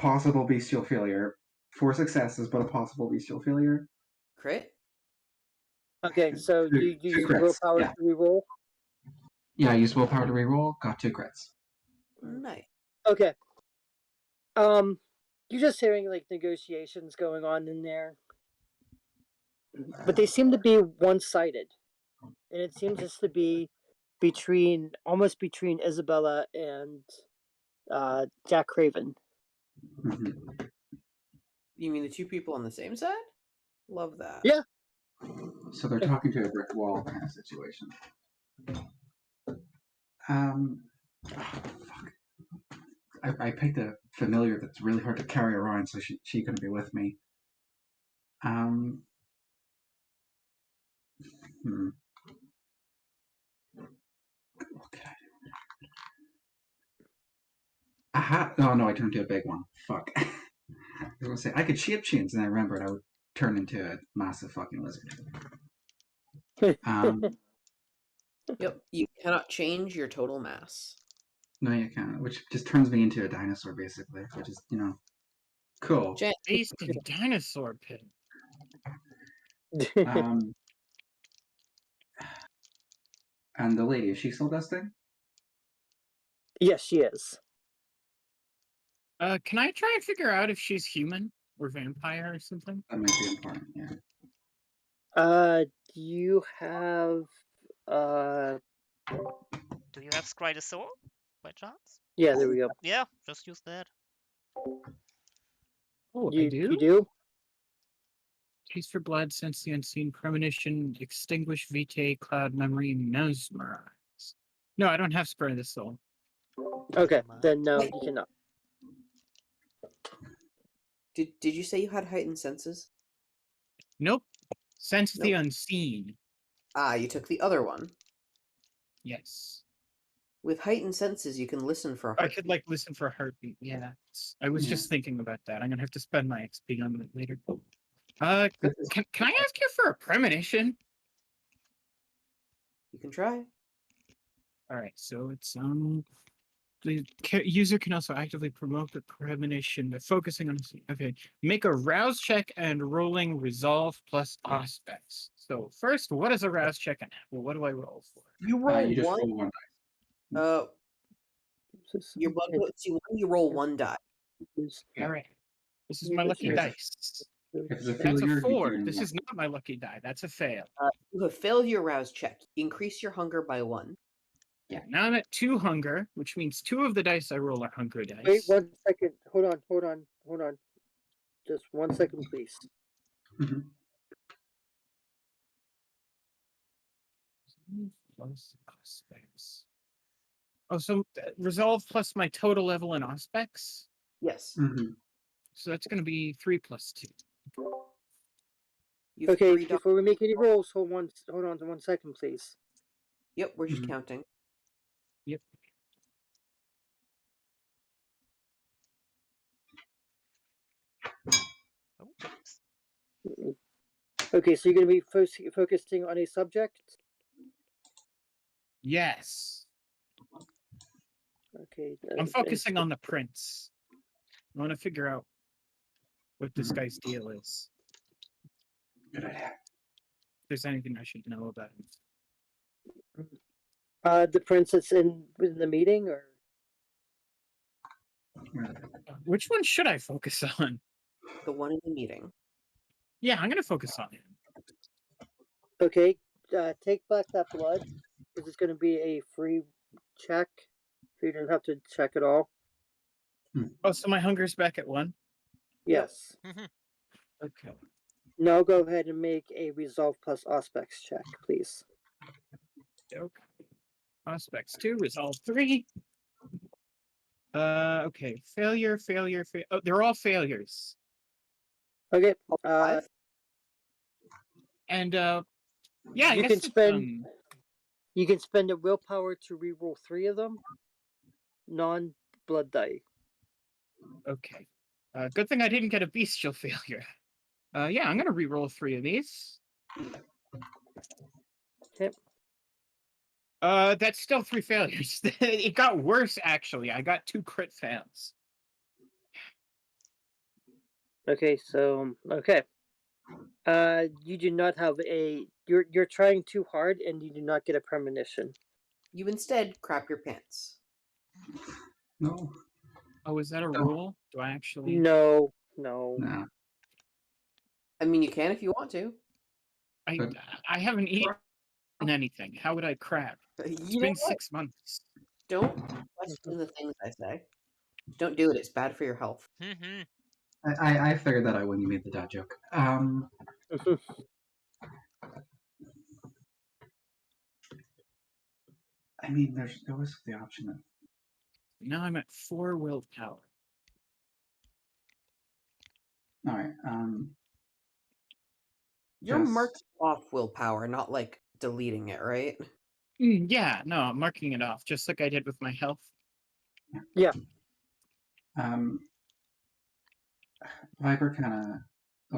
possible bestial failure. 4 successes, but a possible bestial failure. Crit? Okay, so Two- you two use crits, willpower yeah. to reroll. Yeah, I used willpower to reroll, got 2 crits. Nice. Okay. You're just hearing like negotiations going on in there, but they seem to be one-sided, and it seems just to be almost between Isabella and Jack Craven. Mhm. You mean the two people on the same side? Love that. Yeah. So they're talking to a brick wall kind of situation. Fuck. I picked a familiar that's really hard to carry around, so she couldn't be with me. Hmm. What could I do? Aha! Oh no, I turned into a big one. Fuck. I was gonna say I could shape change, and I remembered I would turn into a massive fucking lizard. Yep. You cannot change your total mass. No, you can't. Which just turns me into a dinosaur, basically. Which is, cool. Jan, Based in dinosaur pit. And the lady, is she still dusting? Yes, she is. Can I try and figure out if she's human or vampire or something? That might be important. Yeah. You have Do you have Scry the Soul by chance? yeah, there we go. Yeah, just use that. Oh, I You do? do? Taste for blood, sense the unseen, premonition, extinguish VtM, cloud memory, mesmerize. No, I don't have Spur of the Soul. Okay, Never mind. then no, Wait. you cannot. did you say you had heightened senses? Nope. Sense the Nope. unseen. Ah, you took the other one. Yes. With heightened senses, you can listen for a I heartbeat. could like listen for a heartbeat. Yeah. I was just thinking about that. I'm gonna have to spend my XP on that later. Can I ask you for a premonition? You can try. All right, so it's the user can also actively promote the premonition by focusing on. Okay, make a rouse check and rolling resolve plus aspects. So first, what is a rouse check and what do I roll for? You roll You just one. roll one die. Your blood puts you one. You roll one die. All right, this is my lucky dice. If it's a That's a failure, you 4. gain This one. is not my lucky die. That's a fail. You have failed your rouse check. Increase your hunger by 1. Yeah, now I'm at 2 hunger, which means 2 of the dice I roll are hunger dice. Wait 1 second. Hold on. Just 1 second, please. Mhm. Plus aspects. Oh, so resolve plus my total level in aspects. Yes. Mhm. So that's going to be 3 plus 2. You have Okay, 3 die. before we make any rolls, hold on 1 second, please. Yep, we're just Mhm. counting. Yep. Oh, goodness. Okay, so you're going to be focusing on a subject? Yes. Okay. I'm focusing on the prince. I want to figure out what this guy's deal is. Good idea. If there's anything I should know about him. The prince that's in the meeting, or? Which one should I focus on? The one in the meeting. Yeah, I'm going to focus on him. Okay, take back that blood, because it's going to be a free check, so you don't have to check at all. Oh, so my hunger's back at 1? Yes. Okay. Now go ahead and make a resolve plus aspects check, please. Okay. Aspects 2, resolve 3. Okay. Failure. Oh, they're all failures. Okay. Five? And yeah, I You guess can it's, spend you can spend a willpower to reroll 3 of them. Non-blood die. okay. Good thing I didn't get a bestial failure. Yeah, I'm gonna re-roll 3 of these. Okay. That's still 3 failures. It got worse actually. I got 2 crit fails. Okay, so okay. You do not have a. You're trying too hard, and you do not get a premonition. You instead crap your pants. No, Oh, is that a No. rule? Do I actually? No, no. nah. I mean, you can if you want to. I But I haven't eaten anything. How would I crap? It's You know been what? 6 months. Don't question the things I say. Don't do it. It's bad for your health. Mhm. I figured that out when you made the dad joke. I mean, there's always the option of Now I'm at 4 willpower. all right. You're Just marking off willpower, not like deleting it, right? Yeah, no, I'm marking it off, just like I did with my health. Yeah. um, Viper kind of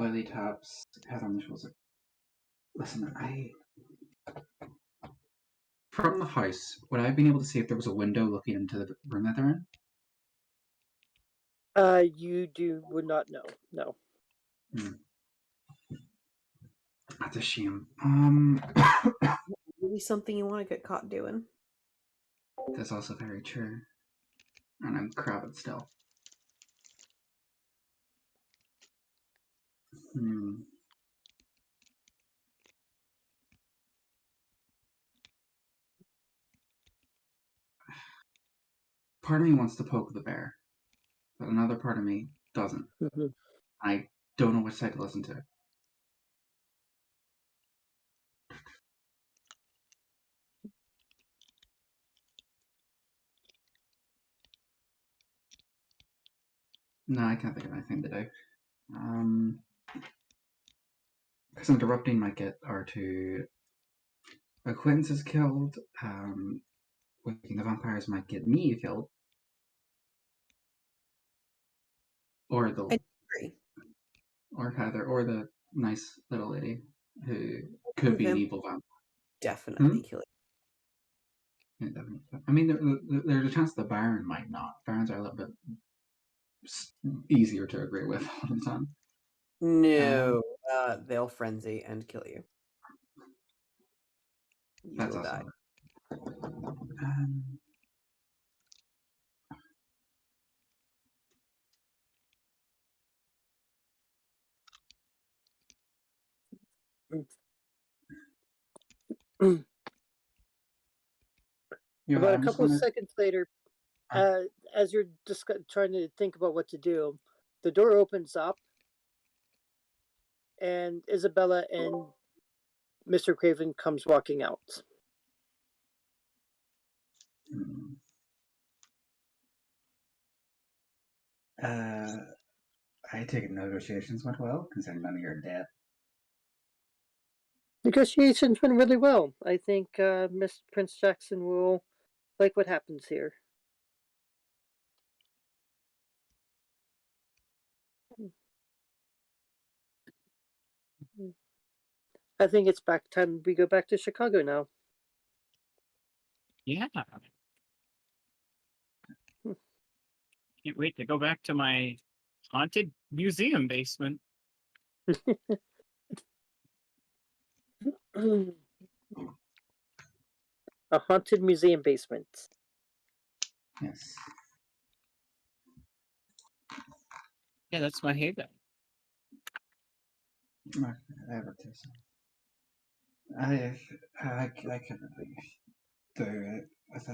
oily taps head on the shoulders. Like, listen, from the house, would I have been able to see if there was a window looking into the room that they're in? You would not know. No. That's a shame. Maybe something you want to get caught doing. That's also very true. And I'm crowded still. Hmm. Part of me wants to poke the bear, but another part of me doesn't. Mhm. I don't know which side to listen to. No, I can't think of anything to do. Because interrupting might get our two acquaintances killed. Waking the vampires might get me killed, or I the agree. or Heather, or the nice little lady who could be an Them evil vampire. definitely kill it. Yeah, definitely. I mean, there's a chance the Baron might not. Barons are a little bit easier to agree with all the time. No, they'll frenzy and kill you. You That's will also. die. Um, yeah, About a I'm just couple of gonna. seconds later, Uh, as you're trying to think about what to do, the door opens up, and Isabella and Mr. Craven comes walking out. hmm. uh, I take it negotiations went well, considering none of you are dead. Negotiations went really well. I think Miss Prince Jackson will like what happens here. I think it's back time we go back to Chicago now. Yeah. Can't wait to go back to my haunted museum basement. A haunted museum basement. Yes. Yeah, that's my haven. I couldn't really do it with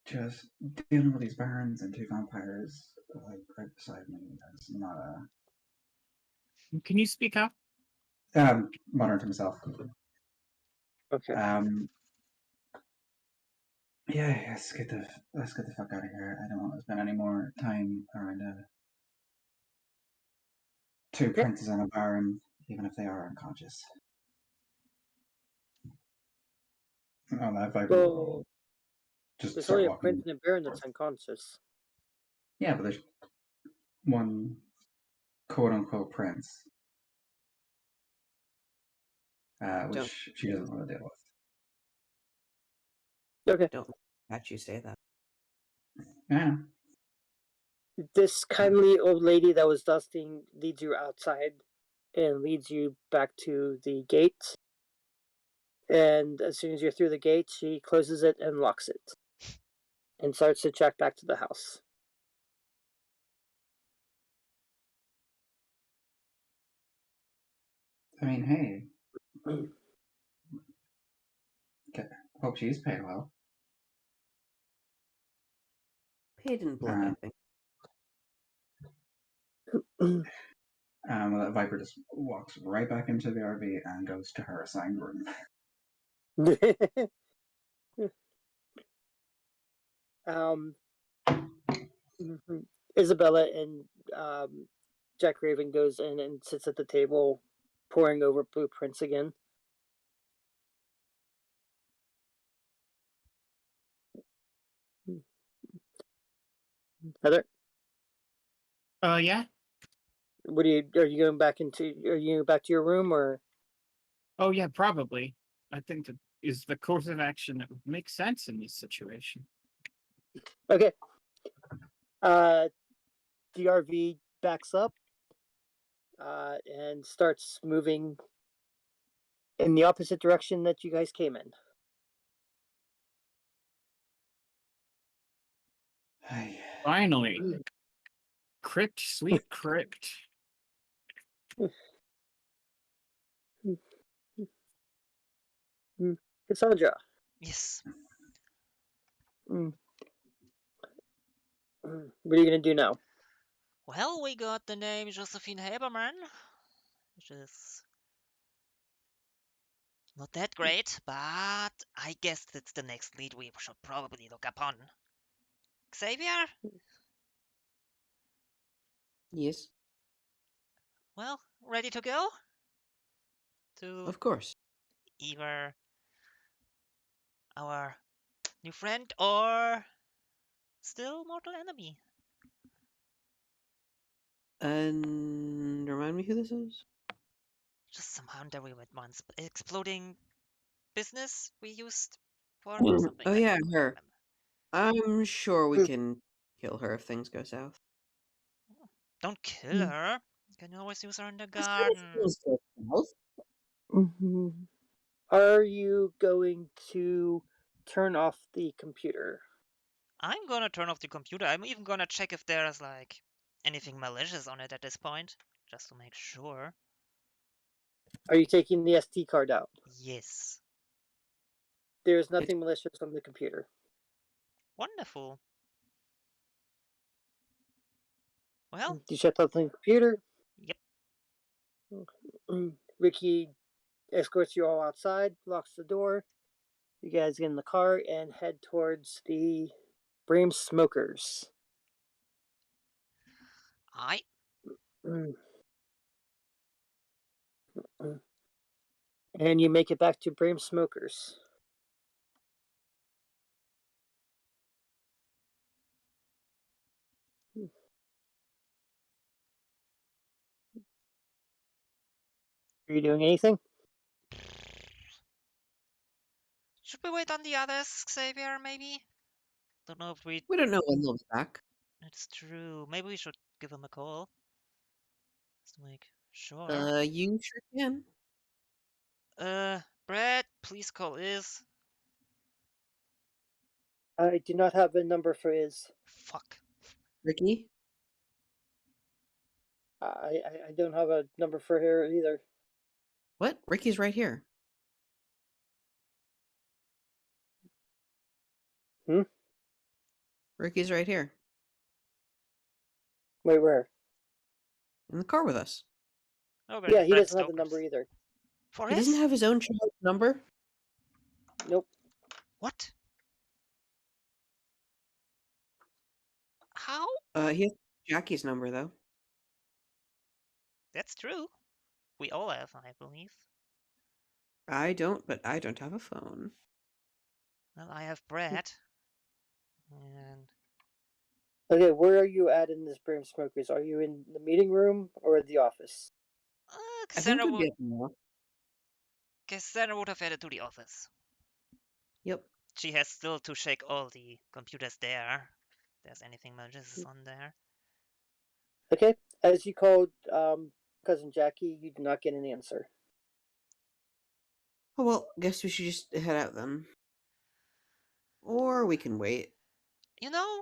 just dealing with these barons and two vampires like right beside me. That's not Can you speak up? modern to himself. Okay. Yeah, let's get the fuck out of here. I don't want to spend any more time around two Yeah. princes and a baron, even if they are unconscious. Oh, that Viper will Well, just there's start only a prince walking. and a baron that's unconscious. Yeah, but there's one quote unquote prince, Don't which she doesn't want to deal with. Okay. don't catch you say that. Yeah. This kindly old lady that was dusting leads you outside and leads you back to the gate. And as soon as you're through the gate, she closes it and locks it and starts to check back to the house. I mean, hey. Okay. Hope she's paid well. Paid in blood, I think. That Viper just walks right back into the RV and goes to her assigned room. um, Isabella and Jack Raven goes in and sits at the table, poring over blueprints again. Heather, Yeah. what are you going back into? Are you back to your room or? Oh, yeah, probably. I think that is the course of action that would make sense in this situation. Okay. The RV backs up and starts moving in the opposite direction that you guys came in. Finally. Crypt, sweet crypt. Cassandra. Yes. What are you going to do now? Well, we got the name Josephine Haberman, which is not that great, but I guess that's the next lead we should probably look upon. Xavier? Yes, Well, ready to go? To of course. either our new friend or still mortal enemy. And remind me who this is? Just some hunter we met once, but exploding business we used for something. Oh I yeah, don't her. remember. I'm sure we can kill her if things go south. Don't kill her. You can always use her in the That's kind of garden. feels good, south. Are you going to turn off the computer? I'm gonna turn off the computer. I'm even gonna check if there's like anything malicious on it at this point, just to make sure. Are you taking the SD card out? Yes. There is nothing malicious on the computer. Wonderful. Well, You shut off the computer. yep. Ricky escorts you all outside, locks the door. You guys get in the car and head towards the Bream Smokers. I And you make it back to Bream Smokers. Are you doing anything? should we wait on the others, Xavier, maybe? Don't know if we We don't know when they'll be back. it's true. Maybe we should give them a call. Just to make sure. You sure can. Brad, please call Iz. I do not have a number for Iz. Fuck. Ricky? I don't have a number for her either. What? Ricky's right here. Ricky's right here. Wait, where? In the car with us. Oh, Yeah, he Brad doesn't have a Stokers. number either. For He doesn't Iz? have his own child number? Nope. What? How? He has Jackie's number, though. That's true. We all have, I believe. I don't, but I don't have a phone. Well, I have Brad. And Okay, where are you at in this Bream Smokers? Are you in the meeting room or the office? I think Cassandra we'd be would, up more. Cassandra would have headed to the office. Yep. She has still to check all the computers there. If there's anything malicious on there. Okay. As you called cousin Jackie, you do not get an answer. Oh well, guess we should just head out then. Or we can wait. You know,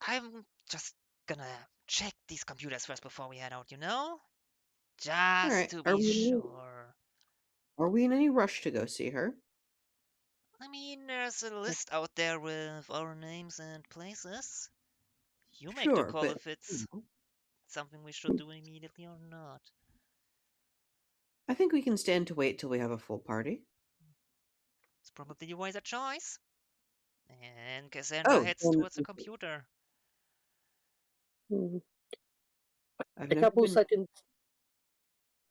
I'm just gonna check these computers first before we head out, you know? Just Alright, to be sure. are we in any rush to go see her? I mean, there's a list out there with our names and places. You make the Sure, call but if it's you know, something we should do immediately or not. I think we can stand to wait till we have a full party. It's probably the wiser choice. And Cassandra Oh, heads then towards the computer. I've A never couple been. seconds.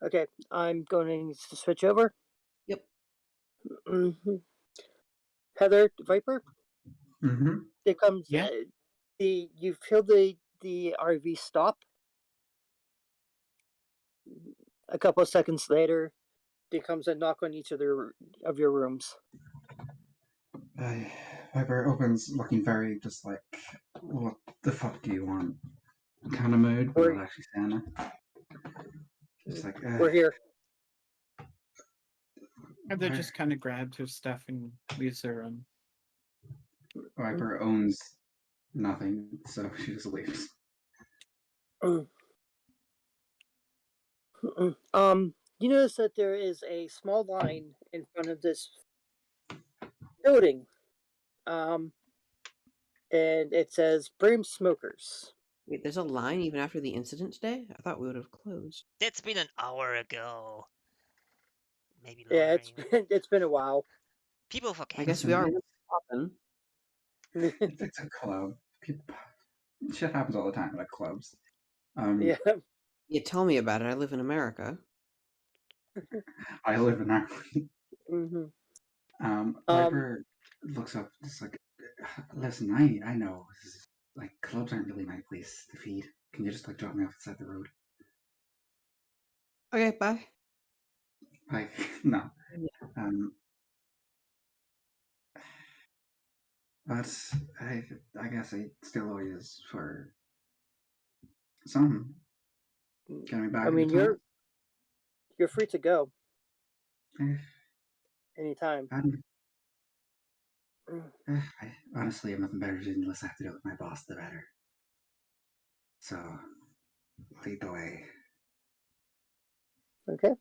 Okay, I'm going to switch over. Yep. Mm-hmm. Heather, Viper, Mm-hmm. there comes Yeah. you feel the RV stop. A couple of seconds later, there comes a knock on each of your rooms. Viper opens, looking very just like, what the fuck do you want? Kind of mood, but We're, not actually saying it. Just like, we're here. Heather just kind of grabbed her stuff and leaves her room. Viper owns nothing, so she just leaves. You notice that there is a small line in front of this building, and it says "Brim Smokers." Wait, there's a line even after the incident today? I thought we would have closed. That's been an hour ago. Maybe Yeah, longer even. it's been a while. People I forget. guess we Listen, are popping. it's a club. Shit happens all the time at clubs. Yeah. Yeah, tell me about it. I live in America. I live in Ireland. Mm-hmm. Viper looks up, just like, listen, I know, this is, like, clubs aren't really my place to feed. Can you just, like, drop me off beside the road? Okay, bye. Like, no. Yeah. That's, I guess I still owe you for something. Getting me back I into mean, town. you're free to go Eh, anytime. I honestly have nothing better to do unless I have to do it with my boss, the better. So, lead the way. Okay.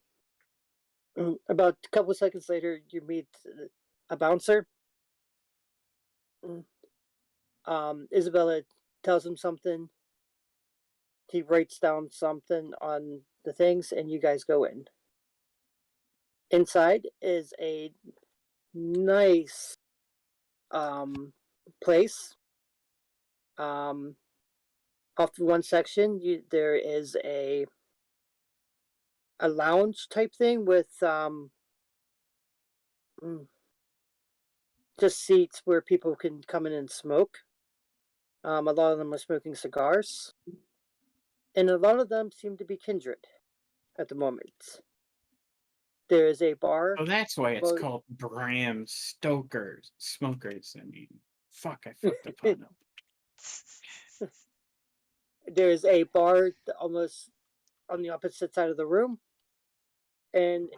About a couple seconds later, you meet a bouncer. Isabella tells him something. He writes down something on the things, and you guys go in. Inside is a nice place. Off to one section, there is a lounge type thing with just seats where people can come in and smoke. A lot of them are smoking cigars, and a lot of them seem to be kindred at the moment. There is a bar. Oh, that's why it's called Bram Stoker's Smokers. I mean, fuck, I fucked up on them. There's a bar almost on the opposite side of the room, and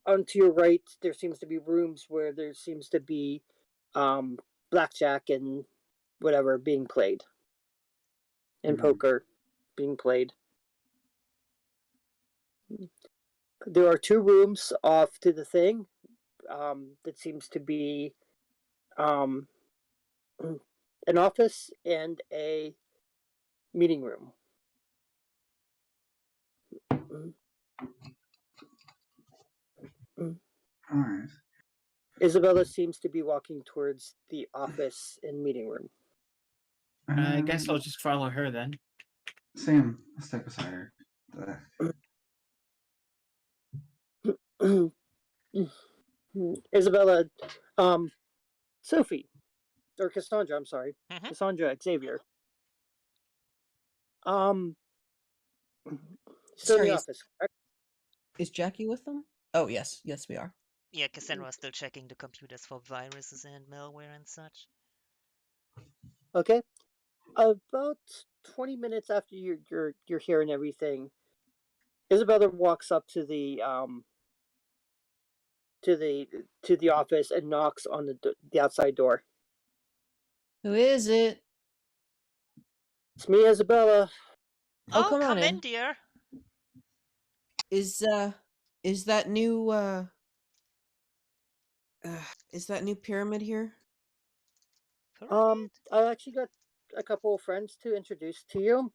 onto your right, there seems to be rooms where there seems to be blackjack and whatever being played, and poker being played. There are two rooms off to the thing that seems to be an office and a meeting room. Alright. Isabella seems to be walking towards the office and meeting room. I guess I'll just follow her then. Sam, let's step beside her. Isabella, Sophie, or Cassandra, I'm sorry. Cassandra Xavier. Still in the office, correct? Is Jackie with them? Oh, yes. Yes, we are. Yeah, Cassandra's still checking the computers for viruses and malware and such. Okay. About 20 minutes after you're hearing everything, Isabella walks up to the office and knocks on the outside door. Who is it? It's me, Isabella. Oh, Oh, come on come in, in. dear. Is that new is that new pyramid here? Pyramid? I actually got a couple of friends to introduce to you.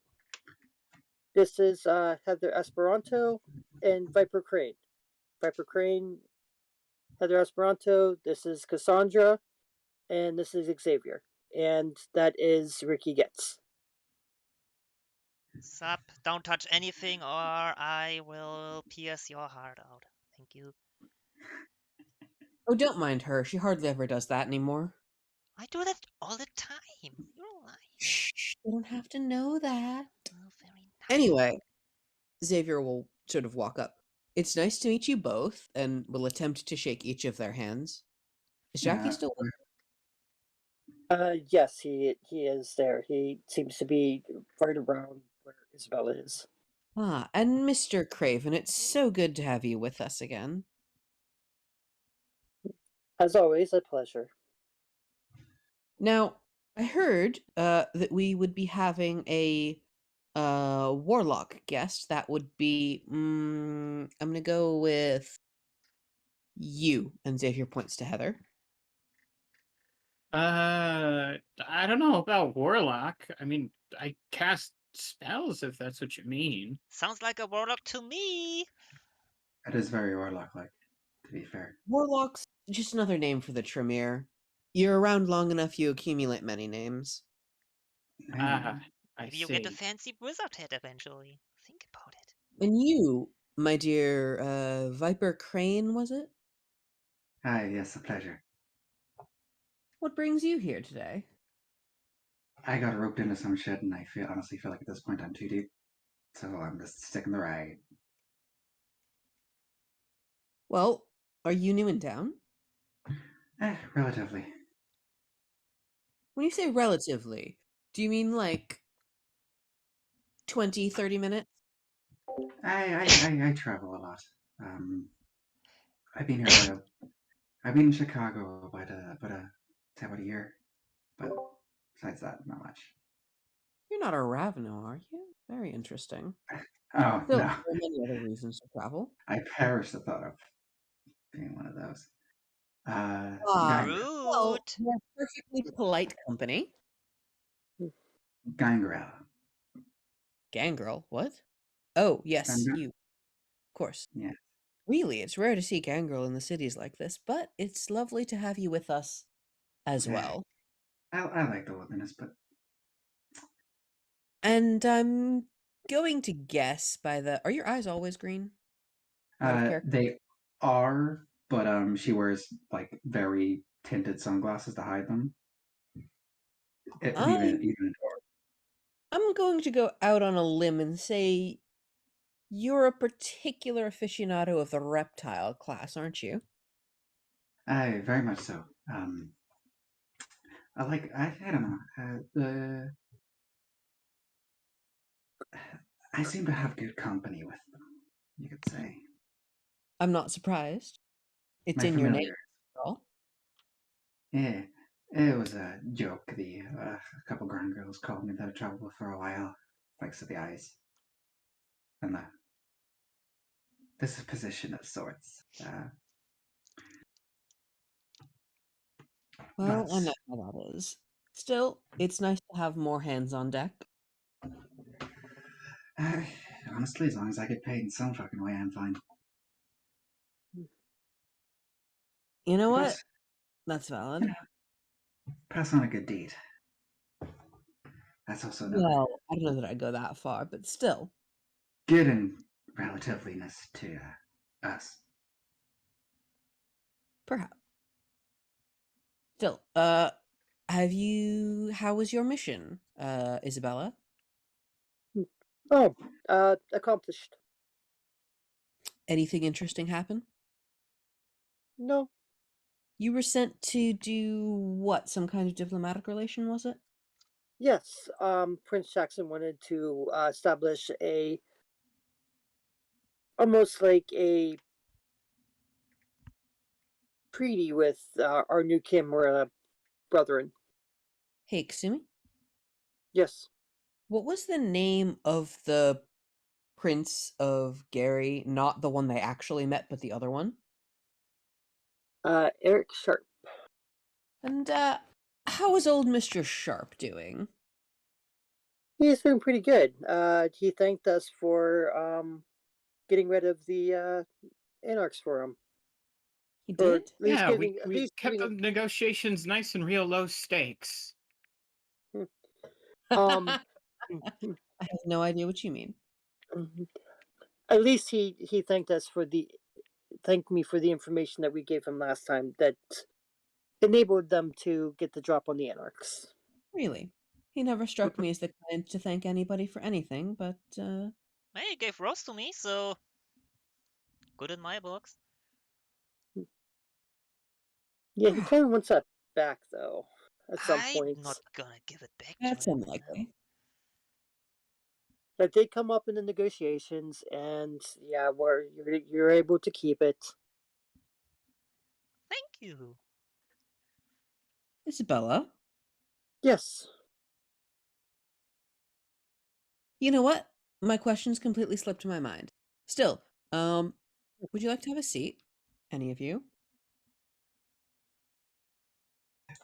This is Heather Esperanto and Viper Crane. Viper Crane, Heather Esperanto. This is Cassandra, and this is Xavier, and that is Ricky Getz. Sup, don't touch anything or I will pierce your heart out. Thank you. Oh, don't mind her. She hardly ever does that anymore. I do that all the time. You're lying. Shh, you don't have to know that. Oh, very nice. Anyway, Xavier will sort of walk up. It's nice to meet you both, and will attempt to shake each of their hands. Is Jackie Yeah, still with? Yes, he is there. He seems to be right around where Isabella is. Ah, and Mr. Craven, it's so good to have you with us again. As always, a pleasure. Now, I heard that we would be having a warlock guest. That would be I'm gonna go with you. And Xavier points to Heather. I don't know about warlock. I mean, I cast spells if that's what you mean. Sounds like a warlock to me. it is very warlock-like, to be fair. Warlock's just another name for the Tremere. You're around long enough, you accumulate many names. Ah, I Maybe you get a see. fancy wizard head eventually. Think about it. And you, my dear Viper Crane, was it? Ah, yes, a pleasure. What brings you here today? I got roped into some shit, and I honestly feel like at this point I'm too deep, so I'm just sticking the ride. Well, are you new in town? Relatively. When you say relatively, do you mean like 20, 30 minutes? I travel a lot. Um, I've been here about I've been in Chicago say about a year, but besides that, not much. You're not a Ravno, are you? Very interesting. Oh Still, no, there are many other reasons to travel. I perish the thought of being one of those. Ah, Gangrel. well, Rude. you're perfectly polite company. Gangrel. Gangrel, what? Oh, yes, Gangrel. you. Of course. Yeah. Really, it's rare to see Gangrel in the cities like this, but it's lovely to have you with us as Yeah. well. I like the wilderness, but And I'm going to guess by the. Are your eyes always green? Out of character? they are. But she wears like very tinted sunglasses to hide them. Even I'm going to go out on a limb and say you're a particular aficionado of the reptile class, aren't you? I very much so. I don't know. I seem to have good company with them. You could say I'm not surprised. It's my in your name, familiar. after all. Yeah, it was a joke. A couple grand girls called me that I traveled with for a while, thanks to the eyes and this is position of sorts. Well, I know how that is. Still, it's nice to have more hands on deck. Uh, honestly, as long as I get paid in some fucking way, I'm fine. You know what? Plus, That's valid. pass on a good deed. That's also another Well, I don't know that I'd go that far, but still. good and relativeness to us. Perhaps. Still, how was your mission, Isabella? Oh, accomplished. Anything interesting happen? No, You were sent to do what? Some kind of diplomatic relation, was it? Yes, Prince Jackson wanted to establish a almost like a treaty with our new Camera brethren. Hey, Kasumi, Yes, what was the name of the Prince of Gary? Not the one they actually met, but the other one? Eric Sharp. And how is old Mr. Sharp doing? He's doing pretty good. He thanked us for getting rid of the anarchs for him, He or did? at least Yeah, giving, at we least kept giving the it. negotiations nice and real low stakes. Um, I have no idea what you mean. at least he thanked me for the information that we gave him last time that enabled them to get the drop on the anarchs. Really? He never struck me as the kind to thank anybody for anything, but Hey, you gave Rose to me, so good in my books. Yeah, he kind of wants that back though. At some I'm point, not gonna give it back to that's him. unlikely. that did come up in the negotiations, and yeah, where you're able to keep it. Thank you. Isabella, Yes, you know what? My questions completely slipped my mind. Still, would you like to have a seat? Any of you?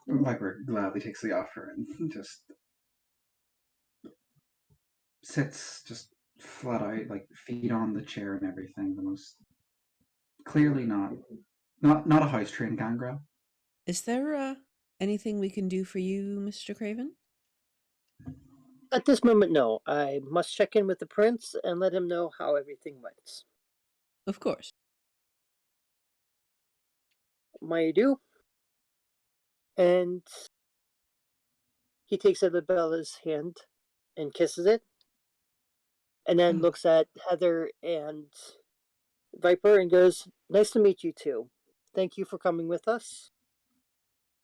Viper gladly takes the offer and just sits just flat out, like feet on the chair and everything. The most clearly not a house trained gangrel. Is there anything we can do for you, Mr. Craven? at this moment, no. I must check in with the prince and let him know how everything went. Of course. My do, and he takes Isabella's hand and kisses it, and then Oh, looks at Heather and Viper and goes, "Nice to meet you too. Thank you for coming with us."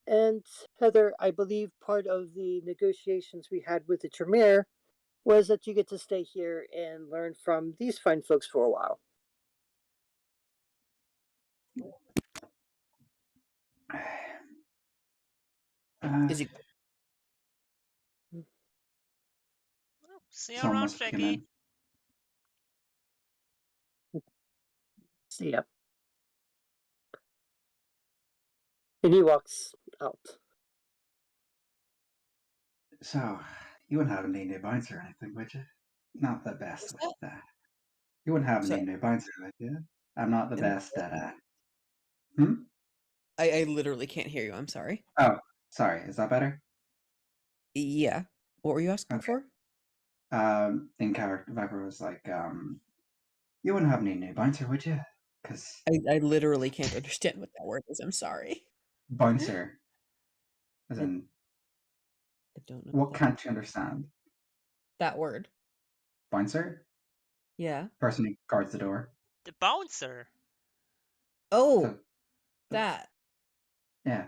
And Heather, I believe part of the negotiations we had with the Tremere was that you get to stay here and learn from these fine folks for a while. is he? Well, see you Someone around, must have come Jackie. in. See ya. And he walks out. So you wouldn't have any new bouncer or anything, would you? Not the best What's with that? that. You wouldn't have So, any new bouncer, would you? I'm not the and best at Hmm? I literally can't hear you. I'm sorry. Oh, sorry. Is that better? Yeah. What were you asking Okay. for? In character, Viper was like, you wouldn't have any new bouncer, would you? Because I literally can't understand what that word is. I'm sorry. bouncer, as I, in, I don't know what what that can't you understand? that word. Bouncer? Yeah. Person who guards the door. The bouncer. Oh, So, that. yeah.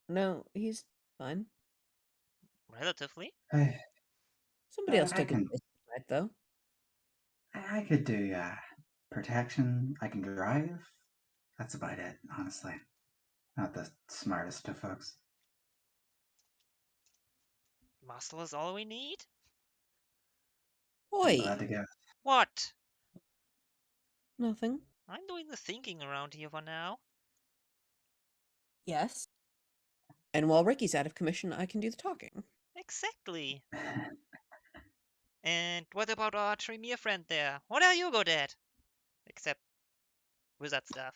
No, he's fine. Relatively. I, Somebody else I took his can, place tonight, though. I could do protection. I can drive. That's about it, honestly. Not the smartest of folks. Muscle is all we need. I'm Oi, glad to go. What? nothing. I'm doing the thinking around here for now. Yes. And while Ricky's out of commission, I can do the talking. Exactly. And what about our Tremere friend there? What are you good at? Except wizard stuff.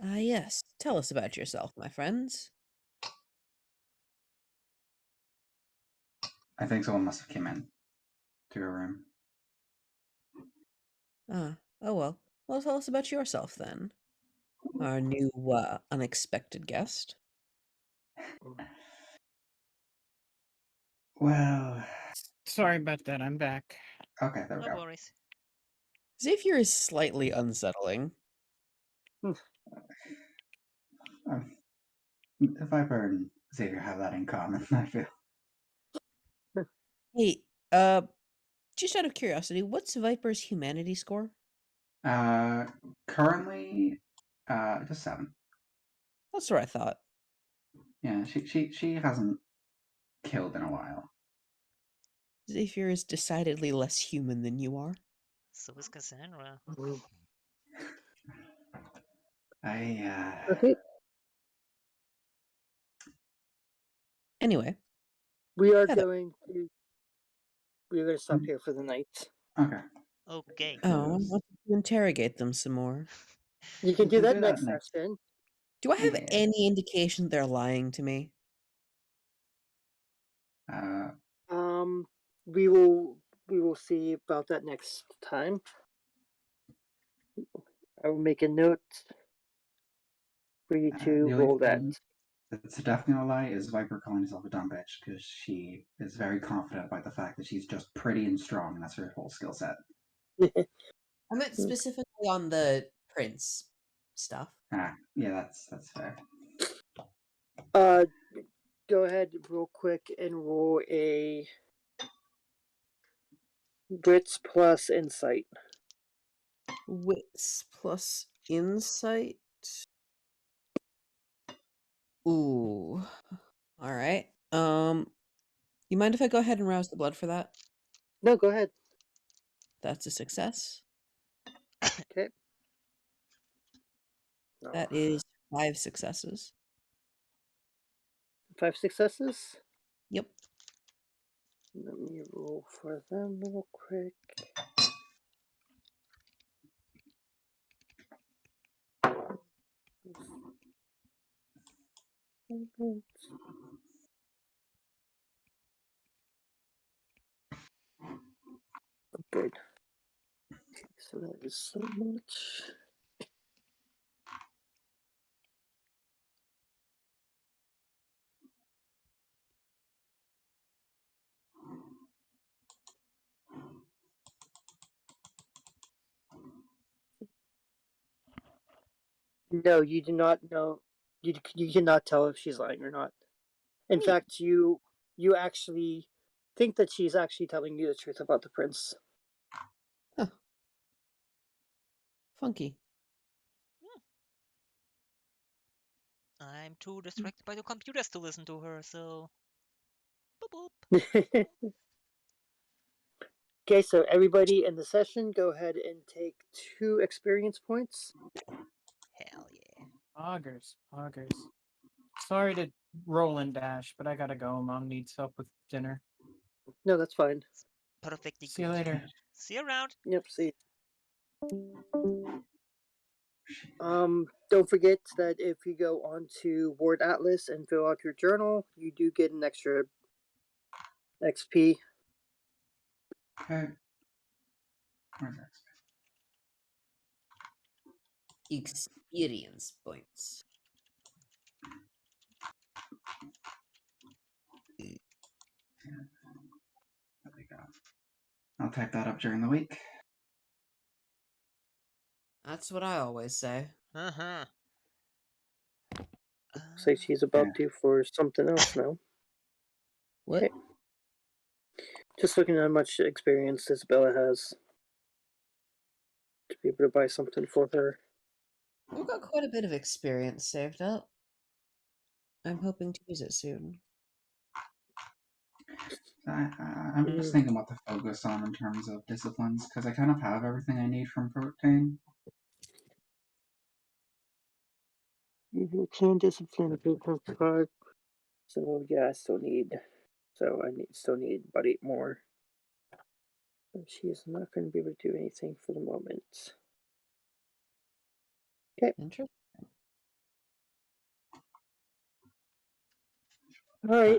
Ah, yes. Tell us about yourself, my friends. I think someone must have come in to your room. Ah, oh well. Well, tell us about yourself then. Our new, unexpected guest. Well, Sorry about that. I'm back. okay, there we No go. worries. Xavier is slightly unsettling. Viper and Xavier have that in common, I feel. Hey, just out of curiosity, what's Viper's humanity score? Currently, just 7. That's what I thought. Yeah, she hasn't killed in a while. Xavier is decidedly less human than you are. So is Cassandra. Okay, Anyway, we are Heather. going to stop here for the night. Okay. Okay. Oh, I want to interrogate them some more. You can do We'll that do next that next. session. Do I have Yeah. any indication they're lying to me? We will see about that next time. I will make a note for you to The only roll that. thing that's definitely a lie is Viper calling herself a dumb bitch because she is very confident about the fact that she's just pretty and strong, and that's her whole skill set. I meant specifically on the prince stuff. Yeah, that's fair. Go ahead real quick and roll a Wits plus Insight. Wits plus insight. Ooh. All right. You mind if I go ahead and rouse the blood for that? No, go ahead. That's a success. Okay. That is 5 successes. 5 successes. Yep. Let me roll for them real quick. Good. Okay, so that is so much. No, you do not know. You cannot tell if she's lying or not. In fact, you actually think that she's actually telling you the truth about the prince. Huh. Funky. I'm too distracted by the computers to listen to her, so. Boop boop. Okay, so everybody in the session, go ahead and take 2 experience points. Hell yeah. Augers. Sorry to roll and dash, but I gotta go. Mom needs help with dinner. No, that's fine. Perfectly See you good. later. See you around. Yep, see. Don't forget that if you go onto Ward Atlas and fill out your journal, you do get an extra XP. Okay. Where's that? Experience points. There we go. I'll type that up during the week. That's what I always say. Uh-huh. Say she's about due for something else now. What? Okay. Just looking at how much experience Isabella has to be able to buy something for her. We've got quite a bit of experience saved up. I'm hoping to use it soon. I'm just thinking what to focus on in terms of disciplines because I kind of have everything I need from Protein. You can discipline a big 5. So yeah, I still need about 8 more. But she is not going to be able to do anything for the moment. Okay. Interesting. All right.